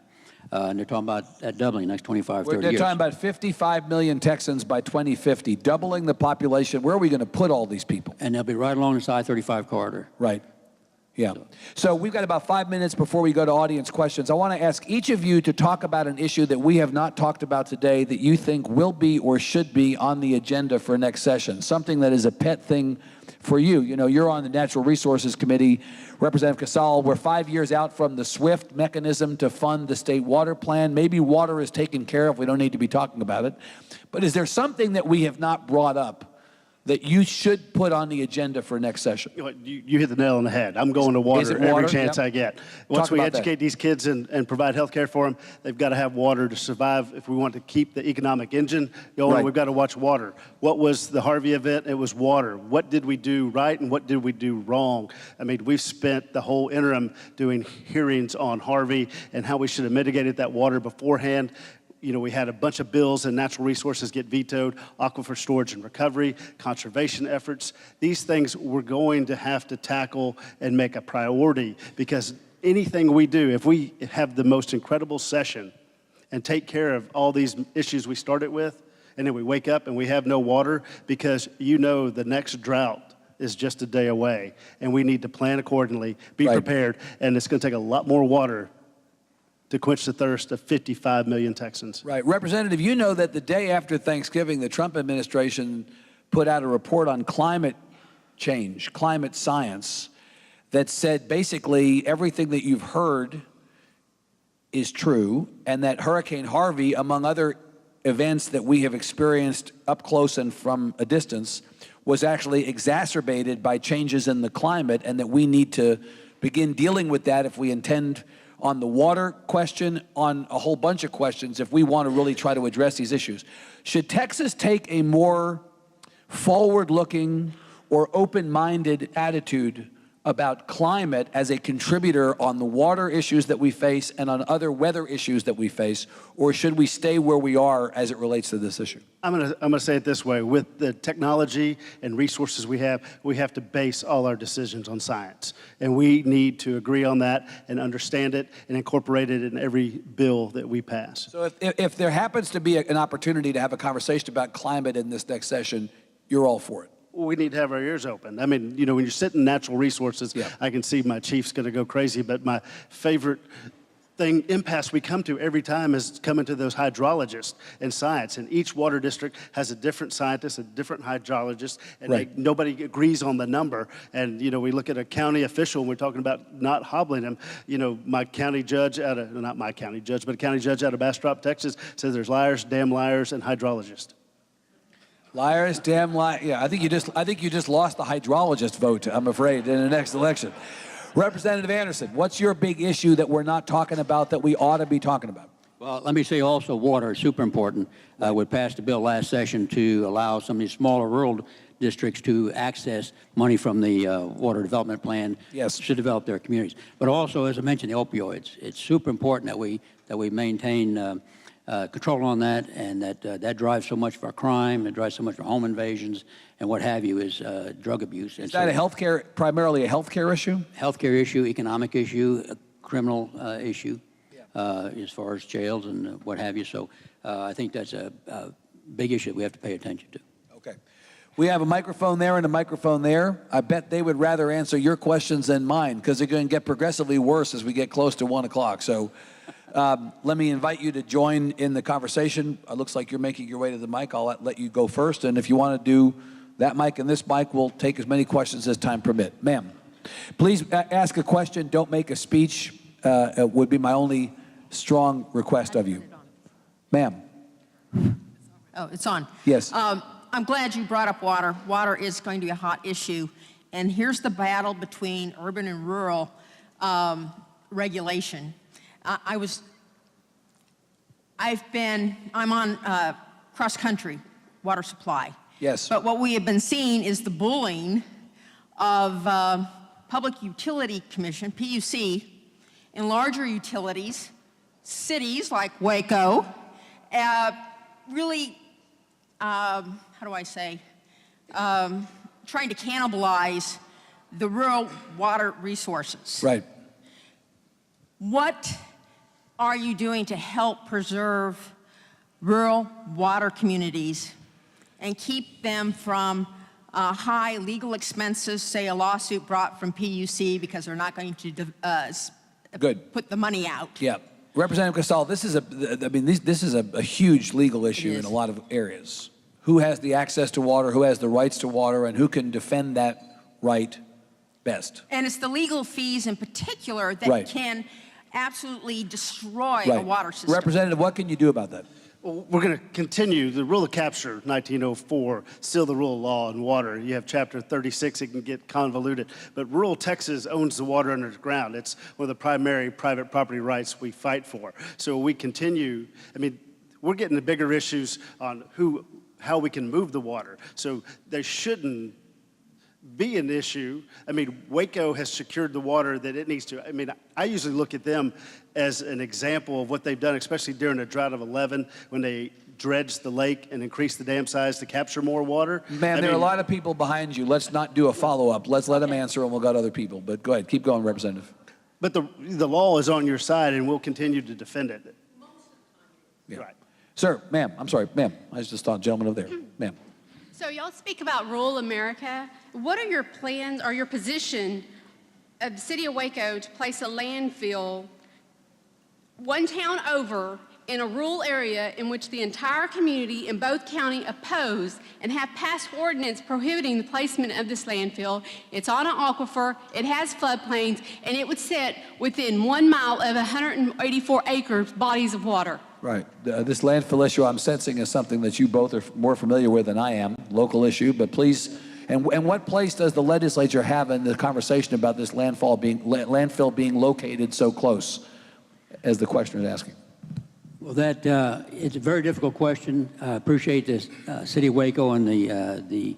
and they're talking about that doubling next 25, 30 They're years. talking about 55 million Texans by 2050, doubling the population. Where are we going to put all these people? And they'll be right along this I-35 corridor. Right. Yeah. So we've got about 5 minutes before we go to audience questions. I want to ask each of you to talk about an issue that we have not talked about today that you think will be or should be on the agenda for next session, something that is a pet thing for you. You know, you're on the Natural Resources Committee. Representative Kacal, we're 5 years out from the SWIFT mechanism to fund the state water plan. Maybe water is taken care of. We don't need to be talking about it. But is there something that we have not brought up that you should put on the agenda for next session? You hit the nail on the head. I'm going to Is water it water? every chance Yep. I get. Once we about that. educate these kids and provide health care for them, they've got to have water to survive. If we want to keep the economic engine going, Right. we've got to watch water. What was the Harvey event? It was water. What did we do right and what did we do wrong? I mean, we've spent the whole interim doing hearings on Harvey and how we should have mitigated that water beforehand. You know, we had a bunch of bills and natural resources get vetoed, aquifer storage and recovery, conservation efforts. These things we're going to have to tackle and make a priority, because anything we do, if we have the most incredible session and take care of all these issues we started with, and then we wake up and we have no water, because you know the next drought is just a day away, and we need to plan accordingly, be Right. prepared, and it's going to take a lot more water to quench the thirst of 55 million Texans. Right. Representative, you know that the day after Thanksgiving, the Trump administration put out a report on climate change, climate science, that said basically everything that you've heard is true, and that Hurricane Harvey, among other events that we have experienced up close and from a distance, was actually exacerbated by changes in the climate, and that we need to begin dealing with that if we intend on the water question, on a whole bunch of questions, if we want to really try to address these issues. Should Texas take a more forward-looking or open-minded attitude about climate as a contributor on the water issues that we face and on other weather issues that we face, or should we stay where we are as it relates to this issue? I'm gonna say it this way: with the technology and resources we have to base all our decisions on science, and we need to agree on that and understand it and incorporate it in every bill that we pass. So if there happens to be an opportunity to have a conversation about climate in this next session, you're all for it? We need to have our ears open. I mean, you know, when you're sitting in natural resources, Yeah. I can see my chief's going to go crazy, but my favorite impasse we come to every time is coming to those hydrologists in science. And each water district has a different scientist, a different hydrologist, and Right. nobody agrees on the number. And, you know, we look at a county official, and we're talking about not hobbling him. You know, my county judge not my county judge, but a county judge out of Bastrop, Texas, says there's liars, damn liars, and hydrologists. Liars, damn liars. Yeah, I think you just lost the hydrologist vote, I'm afraid, in the next election. Representative Anderson, what's your big issue that we're not talking about that we ought to be talking about? Well, let me say also water is super important. We passed a bill last session to allow some of these smaller rural districts to access money from the water development plan Yes. to develop their communities. But also, as I mentioned, the opioids. It's super important that we maintain control on that, and that drives so much of our crime, it drives so much of our home invasions, and what have you, is drug abuse. Is that primarily a healthcare issue? Healthcare issue, economic issue, a criminal issue, as far as jails and what have you. So I think that's a big issue that we have to pay attention to. Okay. We have a microphone there and a microphone there. I bet they would rather answer your questions than mine, because they're going to get progressively worse as we get close to 1 o'clock. So let me invite you to join in the conversation. It looks like you're making your way to the mic. I'll let you go first. And if you want to do that mic and this mic, we'll take as many questions as time permit. Ma'am, please ask a question. Don't make a speech. Would be my only strong request of you. Ma'am. Oh, it's on. Yes. I'm glad you brought up water. Water is going to be a hot issue. And here's the battle between urban and rural regulation. I'm on cross-country water supply. Yes. But what we have been seeing is the bullying of Public Utility Commission, PUC, in larger utilities, cities like Waco, really, how do I say, trying to cannibalize the rural water resources. Right. What are you doing to help preserve rural water communities and keep them from high legal expenses, say a lawsuit brought from PUC because they're not going to put the money out? Yeah. Representative Kacal, this is a huge legal issue in a lot of areas. Who has the access to water, who has the rights to water, and who can defend that right best? And it's the legal fees in particular that can absolutely destroy a water system. Representative, what can you do about that? Well, we're going to continue the rule of capture, 1904, still the rule of law in water. You have chapter 36, it can get convoluted. But rural Texas owns the water under the ground. It's one of the primary private property rights we fight for. So we continue, we're getting the bigger issues on how we can move the water. So there shouldn't be an issue. Waco has secured the water that it needs to. I usually look at them as an example of what they've done, especially during a drought of 11, when they dredged the lake and increased the dam size to capture more water. Man, there are a lot of people behind you. Let's not do a follow-up. Let's let them answer, and we'll go to other people. But go ahead, keep going, Representative. But the law is on your side, and we'll continue to defend it. Yeah. Right. Sir, ma'am, I'm sorry, ma'am. I just thought gentleman over there. Ma'am. So y'all speak about rural America. What are your plans or your position of the city of Waco to place a landfill one town over in a rural area in which the entire community in both counties oppose and have passed ordinance prohibiting the placement of this landfill? It's on an aquifer, it has floodplains, and it would sit within 1 mile of 184 acres bodies of water. Right. This landfill issue I'm sensing is something that you both are more familiar with than I am, local issue, but please, and what place does the legislature have in the conversation about this landfill being located so close, as the questioner is asking? Well, it's a very difficult question. I appreciate this City of Waco and the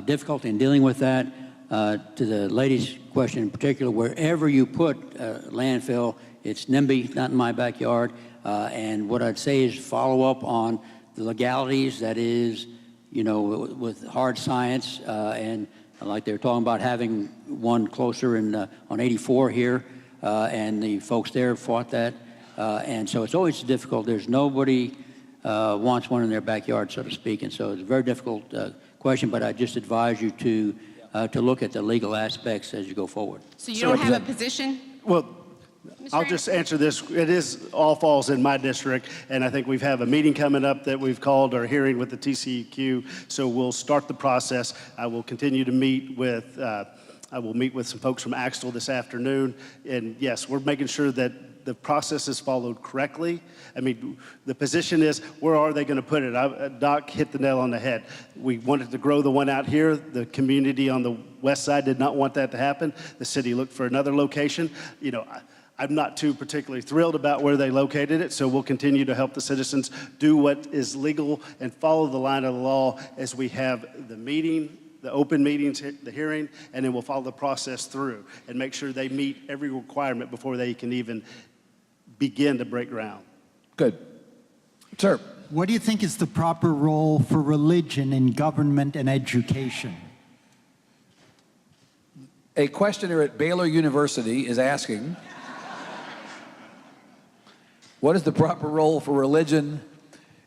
difficulty in dealing with that. To the lady's question in particular, wherever you put landfill, it's NIMBY, not in my backyard. And what I'd say is follow up on the legalities, that is, with hard science, and like they were talking about having one closer on 84 here, and the folks there fought that. And so it's always difficult. There's nobody wants one in their backyard, so to speak. And so it's a very difficult question, but I just advise you to look at the legal aspects as you go forward. So you don't have a position? Well, I'll just answer this. It all falls in my district, and I think we have a meeting coming up that we've called our hearing with the TCEQ, so we'll start the process. I will continue to meet with, I will meet with some folks from Axtell this afternoon, and yes, we're making sure that the process is followed correctly. The position is, where are they going to put it? Doc hit the nail on the head. We wanted to grow the one out here. The community on the west side did not want that to happen. The city looked for another location. I'm not too particularly thrilled about where they located it, so we'll continue to help the citizens do what is legal and follow the line of the law as we have the meeting, the open meetings, the hearing, and then we'll follow the process through and make sure they meet every requirement before they can even begin to break ground. Good. Sir. What do you think is the proper role for religion in government and education? A questioner at Baylor University is asking, what is the proper role for religion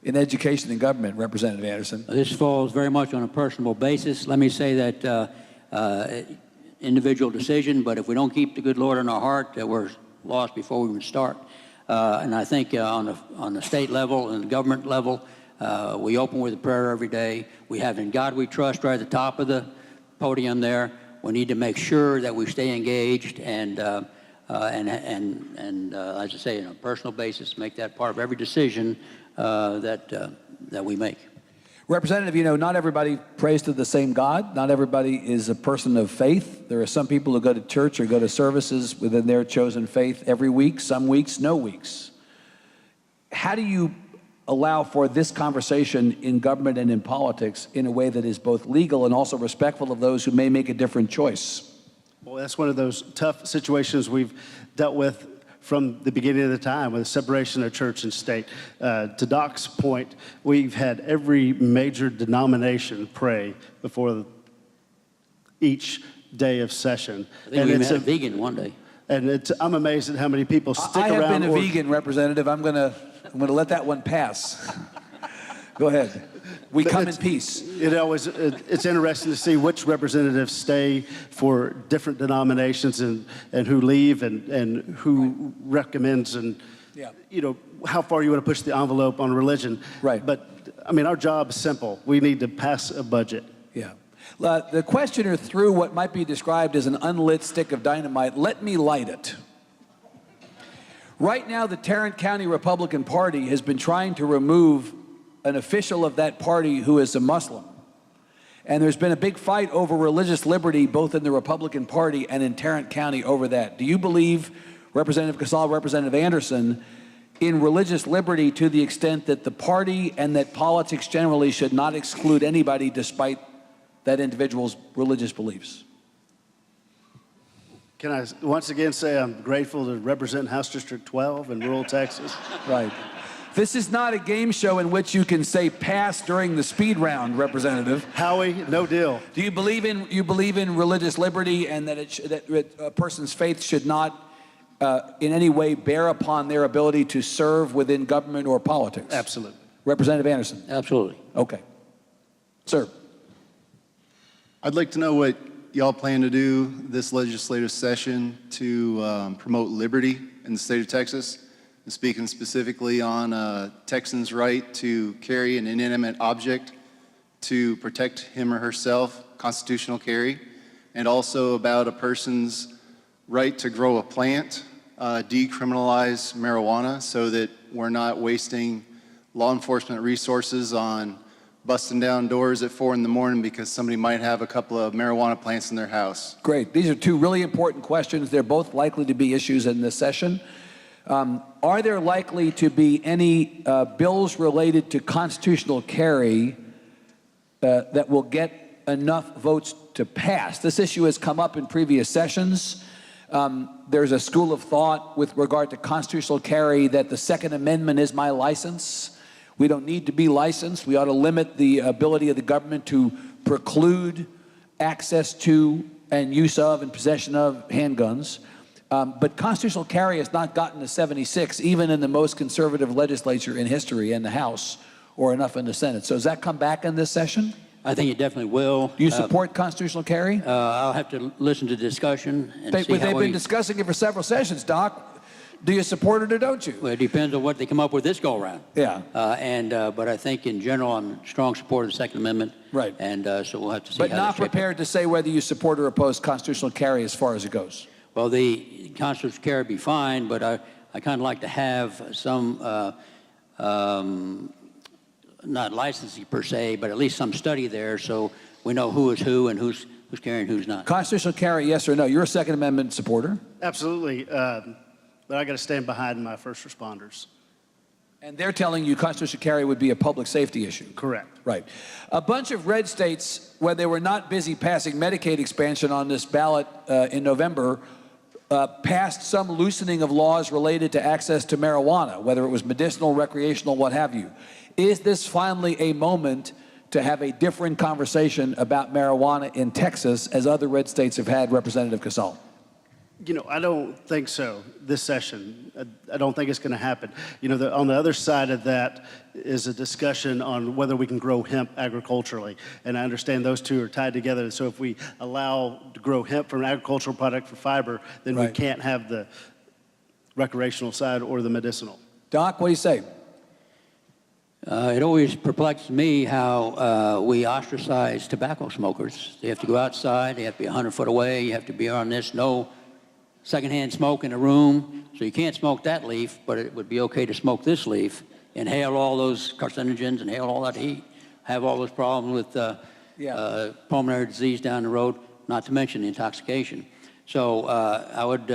in education and government, Representative Anderson? This falls very much on a personal basis. Let me say that individual decision, but if we don't keep the good Lord in our heart, that we're lost before we even start. And I think on the state level and the government level, we open with a prayer every day. We have "In God We Trust" right at the top of the podium there. We need to make sure that we stay engaged and as I say, on a personal basis, make that part of every decision that we make. Representative, you know, not everybody prays to the same God. Not everybody is a person of faith. There are some people who go to church or go to services within their chosen faith every week, some weeks, no weeks. How do you allow for this conversation in government and in politics in a way that is both legal and also respectful of those who may make a different choice? Well, that's one of those tough situations we've dealt with from the beginning of the time with the separation of church and state. To Doc's point, we've had every major denomination pray before each day of session. I think we met a vegan one day. And I'm amazed at how many people stick I around. have been a vegan, Representative. I'm gonna let that one pass. Go ahead. We come in peace. It's interesting to see which representatives stay for different denominations and who leave and who recommends and, you know, how far you want to push the envelope on religion. Right. But, I mean, our job is simple. We need to pass a budget. Yeah. The questioner threw what might be described as an unlit stick of dynamite. Let me light it. Right now, the Tarrant County Republican Party has been trying to remove an official of that party who is a Muslim. And there's been a big fight over religious liberty, both in the Republican Party and in Tarrant County over that. Do you believe, Representative Kacal, Representative Anderson, in religious liberty to the extent that the party and that politics generally should not exclude anybody despite that individual's religious beliefs? Can I once again say I'm grateful to represent House District 12 in rural Texas? Right. This is not a game show in which you can say pass during the speed round, Representative. Howie, no deal. Do you believe in religious liberty and that that a person's faith should not in any way bear upon their ability to serve within government or politics? Absolutely. Representative Anderson. Absolutely. Okay. Sir. I'd like to know what y'all plan to do this legislative session to promote liberty in the state of Texas. I'm speaking specifically on Texans' right to carry an inanimate object to protect him or herself, constitutional carry, and also about a person's right to grow a plant, decriminalize marijuana so that we're not wasting law enforcement resources on busting down doors at 4 in the morning because somebody might have a couple of marijuana plants in their house. Great. These are two really important questions. They're both likely to be issues in this session. Are there likely to be any bills related to constitutional carry that will get enough votes to pass? This issue has come up in previous sessions. There's a school of thought with regard to constitutional carry that the Second Amendment is my license. We don't need to be licensed. We ought to limit the ability of the government to preclude access to and use of and possession of handguns. But constitutional carry has not gotten to 76, even in the most conservative legislature in history, in the House, or enough in the Senate. So does that come back in this session? I think it definitely will. Do you support constitutional carry? I'll have to listen to the discussion and see They've been discussing it for several sessions, Doc. Do you support it or don't you? Well, it depends on what they come up with this go-around. Yeah. But I think in general, I'm a strong supporter of the Second Amendment. Right. And so we'll have to see But how not they shape prepared to say whether you support or oppose constitutional carry as far as it goes. Well, the constitutional carry would be fine, but I kind of like to have some, not licensing per se, but at least some study there so we know who is who and who's carrying, who's not. Constitutional carry, yes or no? You're a Second Amendment supporter. Absolutely. But I got to stand behind my first responders. And they're telling you constitutional carry would be a public safety issue. Correct. Right. A bunch of red states, when they were not busy passing Medicaid expansion on this ballot in November, passed some loosening of laws related to access to marijuana, whether it was medicinal, recreational, what have you. Is this finally a moment to have a different conversation about marijuana in Texas as other red states have had, Representative Kacal? You know, I don't think so this session. I don't think it's going to happen. You know, on the other side of that is a discussion on whether we can grow hemp agriculturally. And I understand those two are tied together. So if we allow to grow hemp from an agricultural product for fiber, then we can't have the recreational side or the medicinal. Doc, what do you say? It always perplexes me how we ostracize tobacco smokers. They have to go outside. They have to be 100 foot away. You have to be on this no secondhand smoke in a room. So you can't smoke that leaf, but it would be okay to smoke this leaf. inhale all those carcinogens, inhale all that heat, have all those problems with pulmonary disease down the road, not to mention the intoxication. So I would,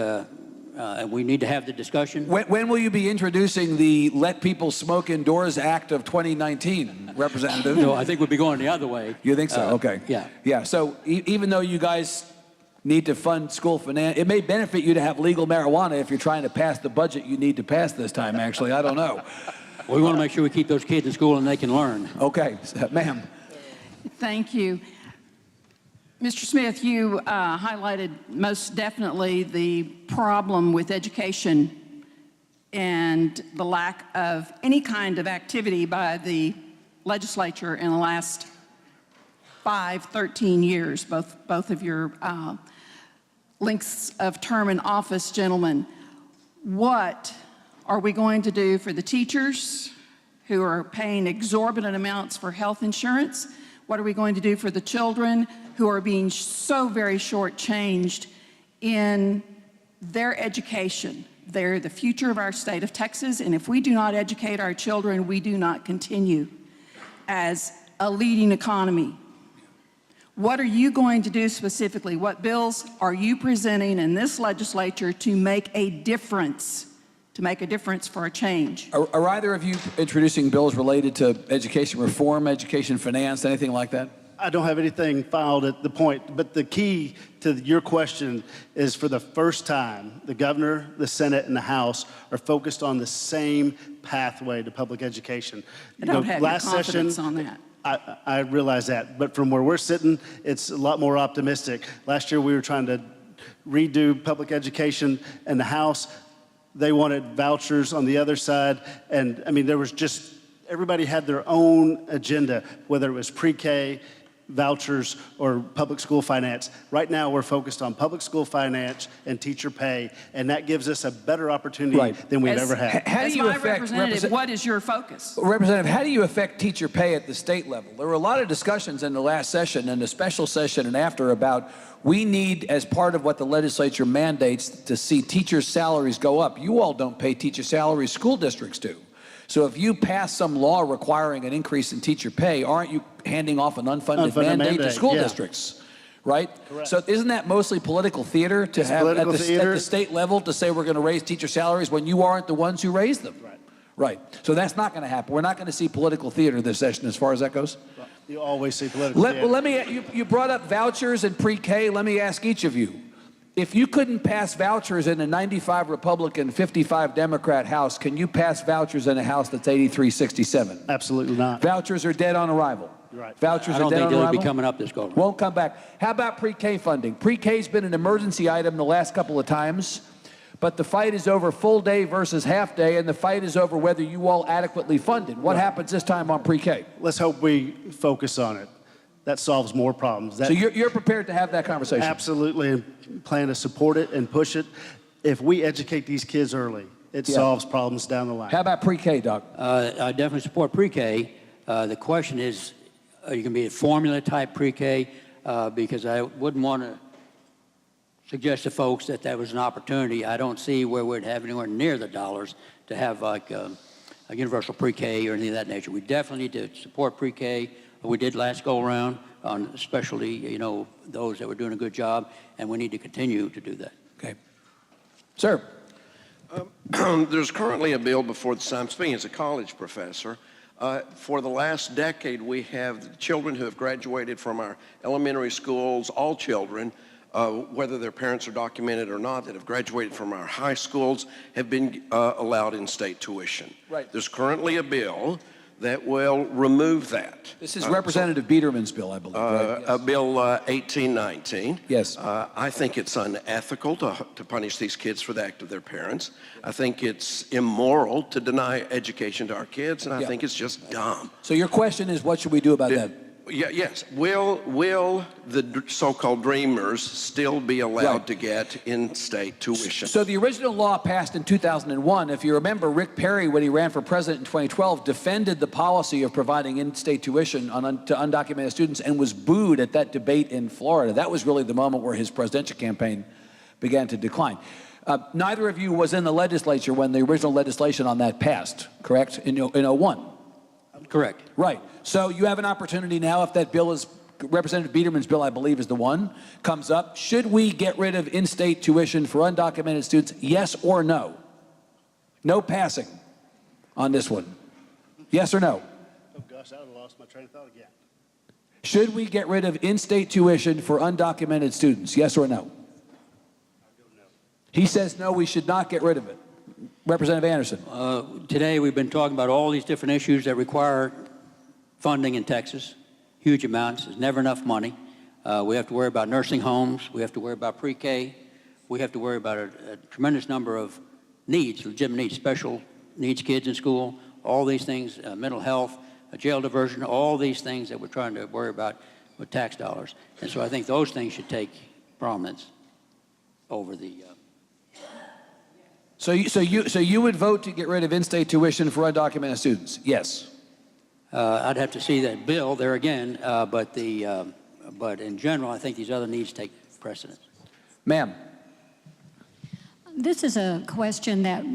we need to have the discussion. When will you be introducing the Let People Smoke Indoors Act of 2019, Representative? No, I think we'd be going the other way. You think so? Okay. Yeah. Yeah, so even though you guys need to fund school finance, it may benefit you to have legal marijuana if you're trying to pass the budget you need to pass this time, actually. I don't know. We want to make sure we keep those kids in school and they can learn. Okay, ma'am. Thank you. Mr. Smith, you highlighted most definitely the problem with education and the lack of any kind of activity by the legislature in the last 13 years, both of your lengths of term in office, gentlemen. What are we going to do for the teachers who are paying exorbitant amounts for health insurance? What are we going to do for the children who are being so very shortchanged in their education? They're the future of our state of Texas, and if we do not educate our children, we do not continue as a leading economy. What are you going to do specifically? What bills are you presenting in this legislature to make a difference? For a change? Are either of you introducing bills related to education reform, education finance, anything like that? I don't have anything filed at the point, but the key to your question is for the first time, the governor, the Senate, and the House are focused on the same pathway to public education. I don't have your confidence on that. I realize that, but from where we're sitting, it's a lot more optimistic. Last year, we were trying to redo public education in the House. They wanted vouchers on the other side, and I mean, there was just, everybody had their own agenda, whether it was pre-K, vouchers, or public school finance. Right now, we're focused on public school finance and teacher pay, and that gives us a better opportunity than we've ever had. How do As you my affect, representative, what is your focus? Representative, how do you affect teacher pay at the state level? There were a lot of discussions in the last session and the special session and after about we need, as part of what the legislature mandates, to see teachers' salaries go up. You all don't pay teacher salaries, school districts do. So if you pass some law requiring an increase in teacher pay, aren't you handing off an unfunded mandate to school districts? Right? Correct. So isn't that mostly political theater to have at the state level to say we're going to raise teacher salaries when you aren't the ones who raise them? Right. Right. So that's not going to happen. We're not going to see political theater this session as far as that goes. You always see political theater. Let me, you brought up vouchers and pre-K. Let me ask each of you. If you couldn't pass vouchers in a 95 Republican, 55 Democrat House, can you pass vouchers in a House that's 83-67? Absolutely not. Vouchers are dead on arrival. Right. Vouchers I are don't dead think on they'll arrival. be coming up this go around. Won't come back. How about pre-K funding? Pre-K's been an emergency item the last couple of times, but the fight is over full day versus half day, and the fight is over whether you all adequately funded. What happens this time on pre-K? Let's hope we focus on it. That solves more problems. So you're prepared to have that conversation? Absolutely, and plan to support it and push it. If we educate these kids early, it solves problems down the line. How about pre-K, Doc? I definitely support pre-K. The question is, are you going to be a formula type pre-K? Because I wouldn't want to suggest to folks that that was an opportunity. I don't see where we'd have anywhere near the dollars to have like a universal pre-K or anything of that nature. We definitely need to support pre-K. We did last go around, on especially, you know, those that were doing a good job, and we need to continue to do that. Okay. Sir. There's currently a bill before the Senate. I'm speaking as a college professor. For the last decade, we have children who have graduated from our elementary schools, all children, whether their parents are documented or not, that have graduated from our high schools, have been allowed in-state tuition. Right. There's currently a bill that will remove that. This is Representative Biedermann's bill, I believe. Right? Yes. Bill 1819. Yes. I think it's unethical to punish these kids for the act of their parents. I think it's immoral to deny education to our kids, and I think it's just dumb. So your question is, what should we do about that? Yes. Will the so-called dreamers still be allowed to get in-state tuition? So the original law passed in 2001. If you remember, Rick Perry, when he ran for president in 2012, defended the policy of providing in-state tuition to undocumented students and was booed at that debate in Florida. That was really the moment where his presidential campaign began to decline. Neither of you was in the legislature when the original legislation on that passed, correct? In '01. Correct. Right. So you have an opportunity now, if that bill is, Representative Biedermann's bill, I believe, is the one, comes up. Should we get rid of in-state tuition for undocumented students? Yes or no? No passing on this one. Yes or no? Oh gosh, I would have lost my train of thought again. Should we get rid of in-state tuition for undocumented students? Yes or no? He says no, we should not get rid of it. Representative Anderson. Today we've been talking about all these different issues that require funding in Texas, huge amounts. There's never enough money. We have to worry about nursing homes. We have to worry about pre-K. We have to worry about a tremendous number of needs, legitimate needs, special needs kids in school, all these things, mental health, jail diversion, all these things that we're trying to worry about with tax dollars. And so I think those things should take prominence over the... So you would vote to get rid of in-state tuition for undocumented students? Yes. I'd have to see that bill there again, but in general, I think these other needs take precedence. Ma'am. This is a question that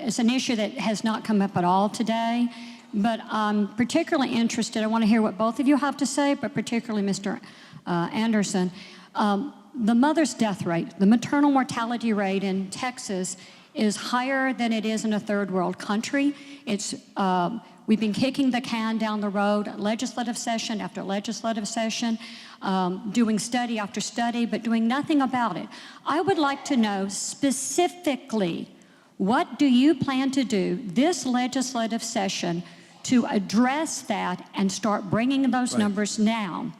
is an issue that has not come up at all today, but I'm particularly interested. I want to hear what both of you have to say, but particularly Mr. Anderson. The mother's death rate, the maternal mortality rate in Texas is higher than it is in a third world country. We've been kicking the can down the road, legislative session after legislative session, doing study after study, but doing nothing about it. I would like to know specifically, what do you plan to do this legislative session to address that and start bringing those numbers down?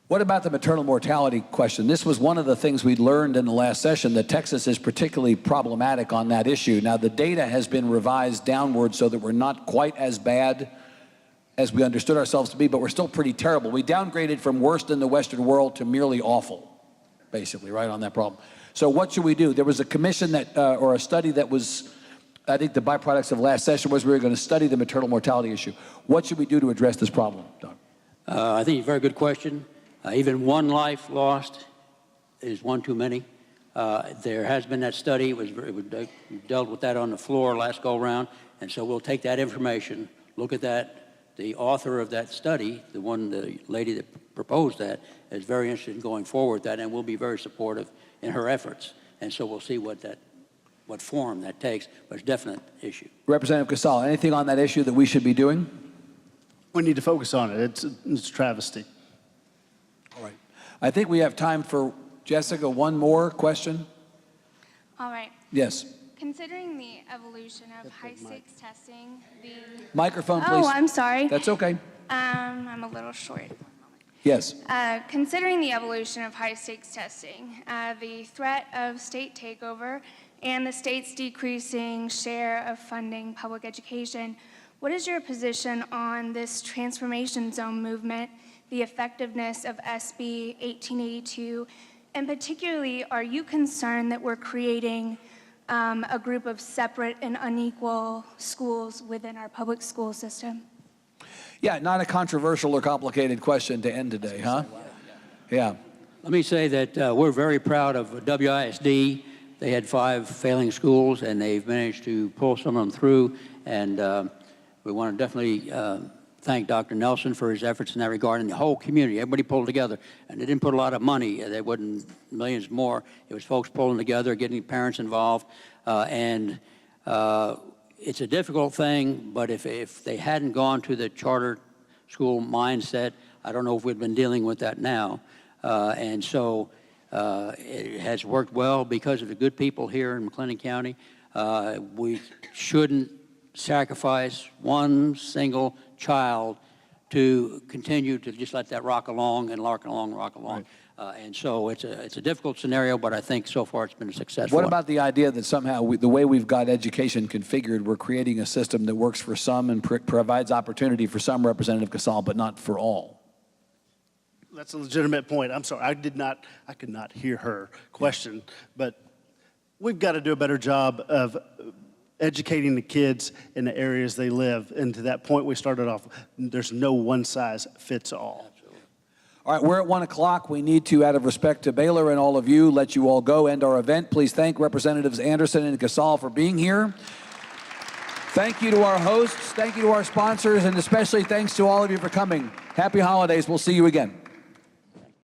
What about the maternal mortality question? This was one of the things we learned in the last session, that Texas is particularly problematic on that issue. Now, the data has been revised downward so that we're not quite as bad as we understood ourselves to be, but we're still pretty terrible. We downgraded from worst in the Western world to merely awful, basically, right, on that problem. So what should we do? There was a commission that, or a study that was, I think the byproducts of last session was we were going to study the maternal mortality issue. What should we do to address this problem, Doug? I think it's a very good question. Even one life lost is one too many. There has been that study. We dealt with that on the floor last go-around, and so we'll take that information, look at that. The author of that study, the lady that proposed that, is very interested in going forward with that, and we'll be very supportive in her efforts. And so we'll see what form that takes, but it's a definite issue. Representative Kacal, anything on that issue that we should be doing? We need to focus on it. It's a travesty. All right. I think we have time for, Jessica, one more question. All right. Yes. Considering the evolution of high-stakes testing, Microphone, please. Oh, I'm sorry. That's okay. I'm a little short. Yes. Considering the evolution of high-stakes testing, the threat of state takeover, and the state's decreasing share of funding public education, what is your position on this transformation zone movement, the effectiveness of SB 1882, and particularly, are you concerned that we're creating a group of separate and unequal schools within our public school system? Yeah, not a controversial or complicated question to end today, huh? Yeah. Let me say that we're very proud of WISD. They had 5 failing schools, and they've managed to pull some of them through, and we want to definitely thank Dr. Nelson for his efforts in that regard, and the whole community. Everybody pulled together, and they didn't put a lot of money. They wasn't millions more. It was folks pulling together, getting parents involved, and it's a difficult thing, but if they hadn't gone to the charter school mindset, I don't know if we'd been dealing with that now. And so it has worked well because of the good people here in McLennan County. We shouldn't sacrifice one single child to continue to just let that rock along and rock along. Right. And so it's a difficult scenario, but I think so far it's been a successful What about the idea that somehow the way we've got education configured, we're creating a system that works for some and provides opportunity for some, Representative Kacal, but not for all? That's a legitimate point. I'm sorry, I could not hear her question, but we've got to do a better job of educating the kids in the areas they live. And to that point we started off, there's no one size fits all. All right, we're at 1 o'clock. We need to, out of respect to Baylor and all of you, let you all go, end our event. Please thank Representatives Anderson and Kacal for being here. Thank you to our hosts. Thank you to our sponsors, and especially thanks to all of you for coming. Happy holidays. We'll see you again.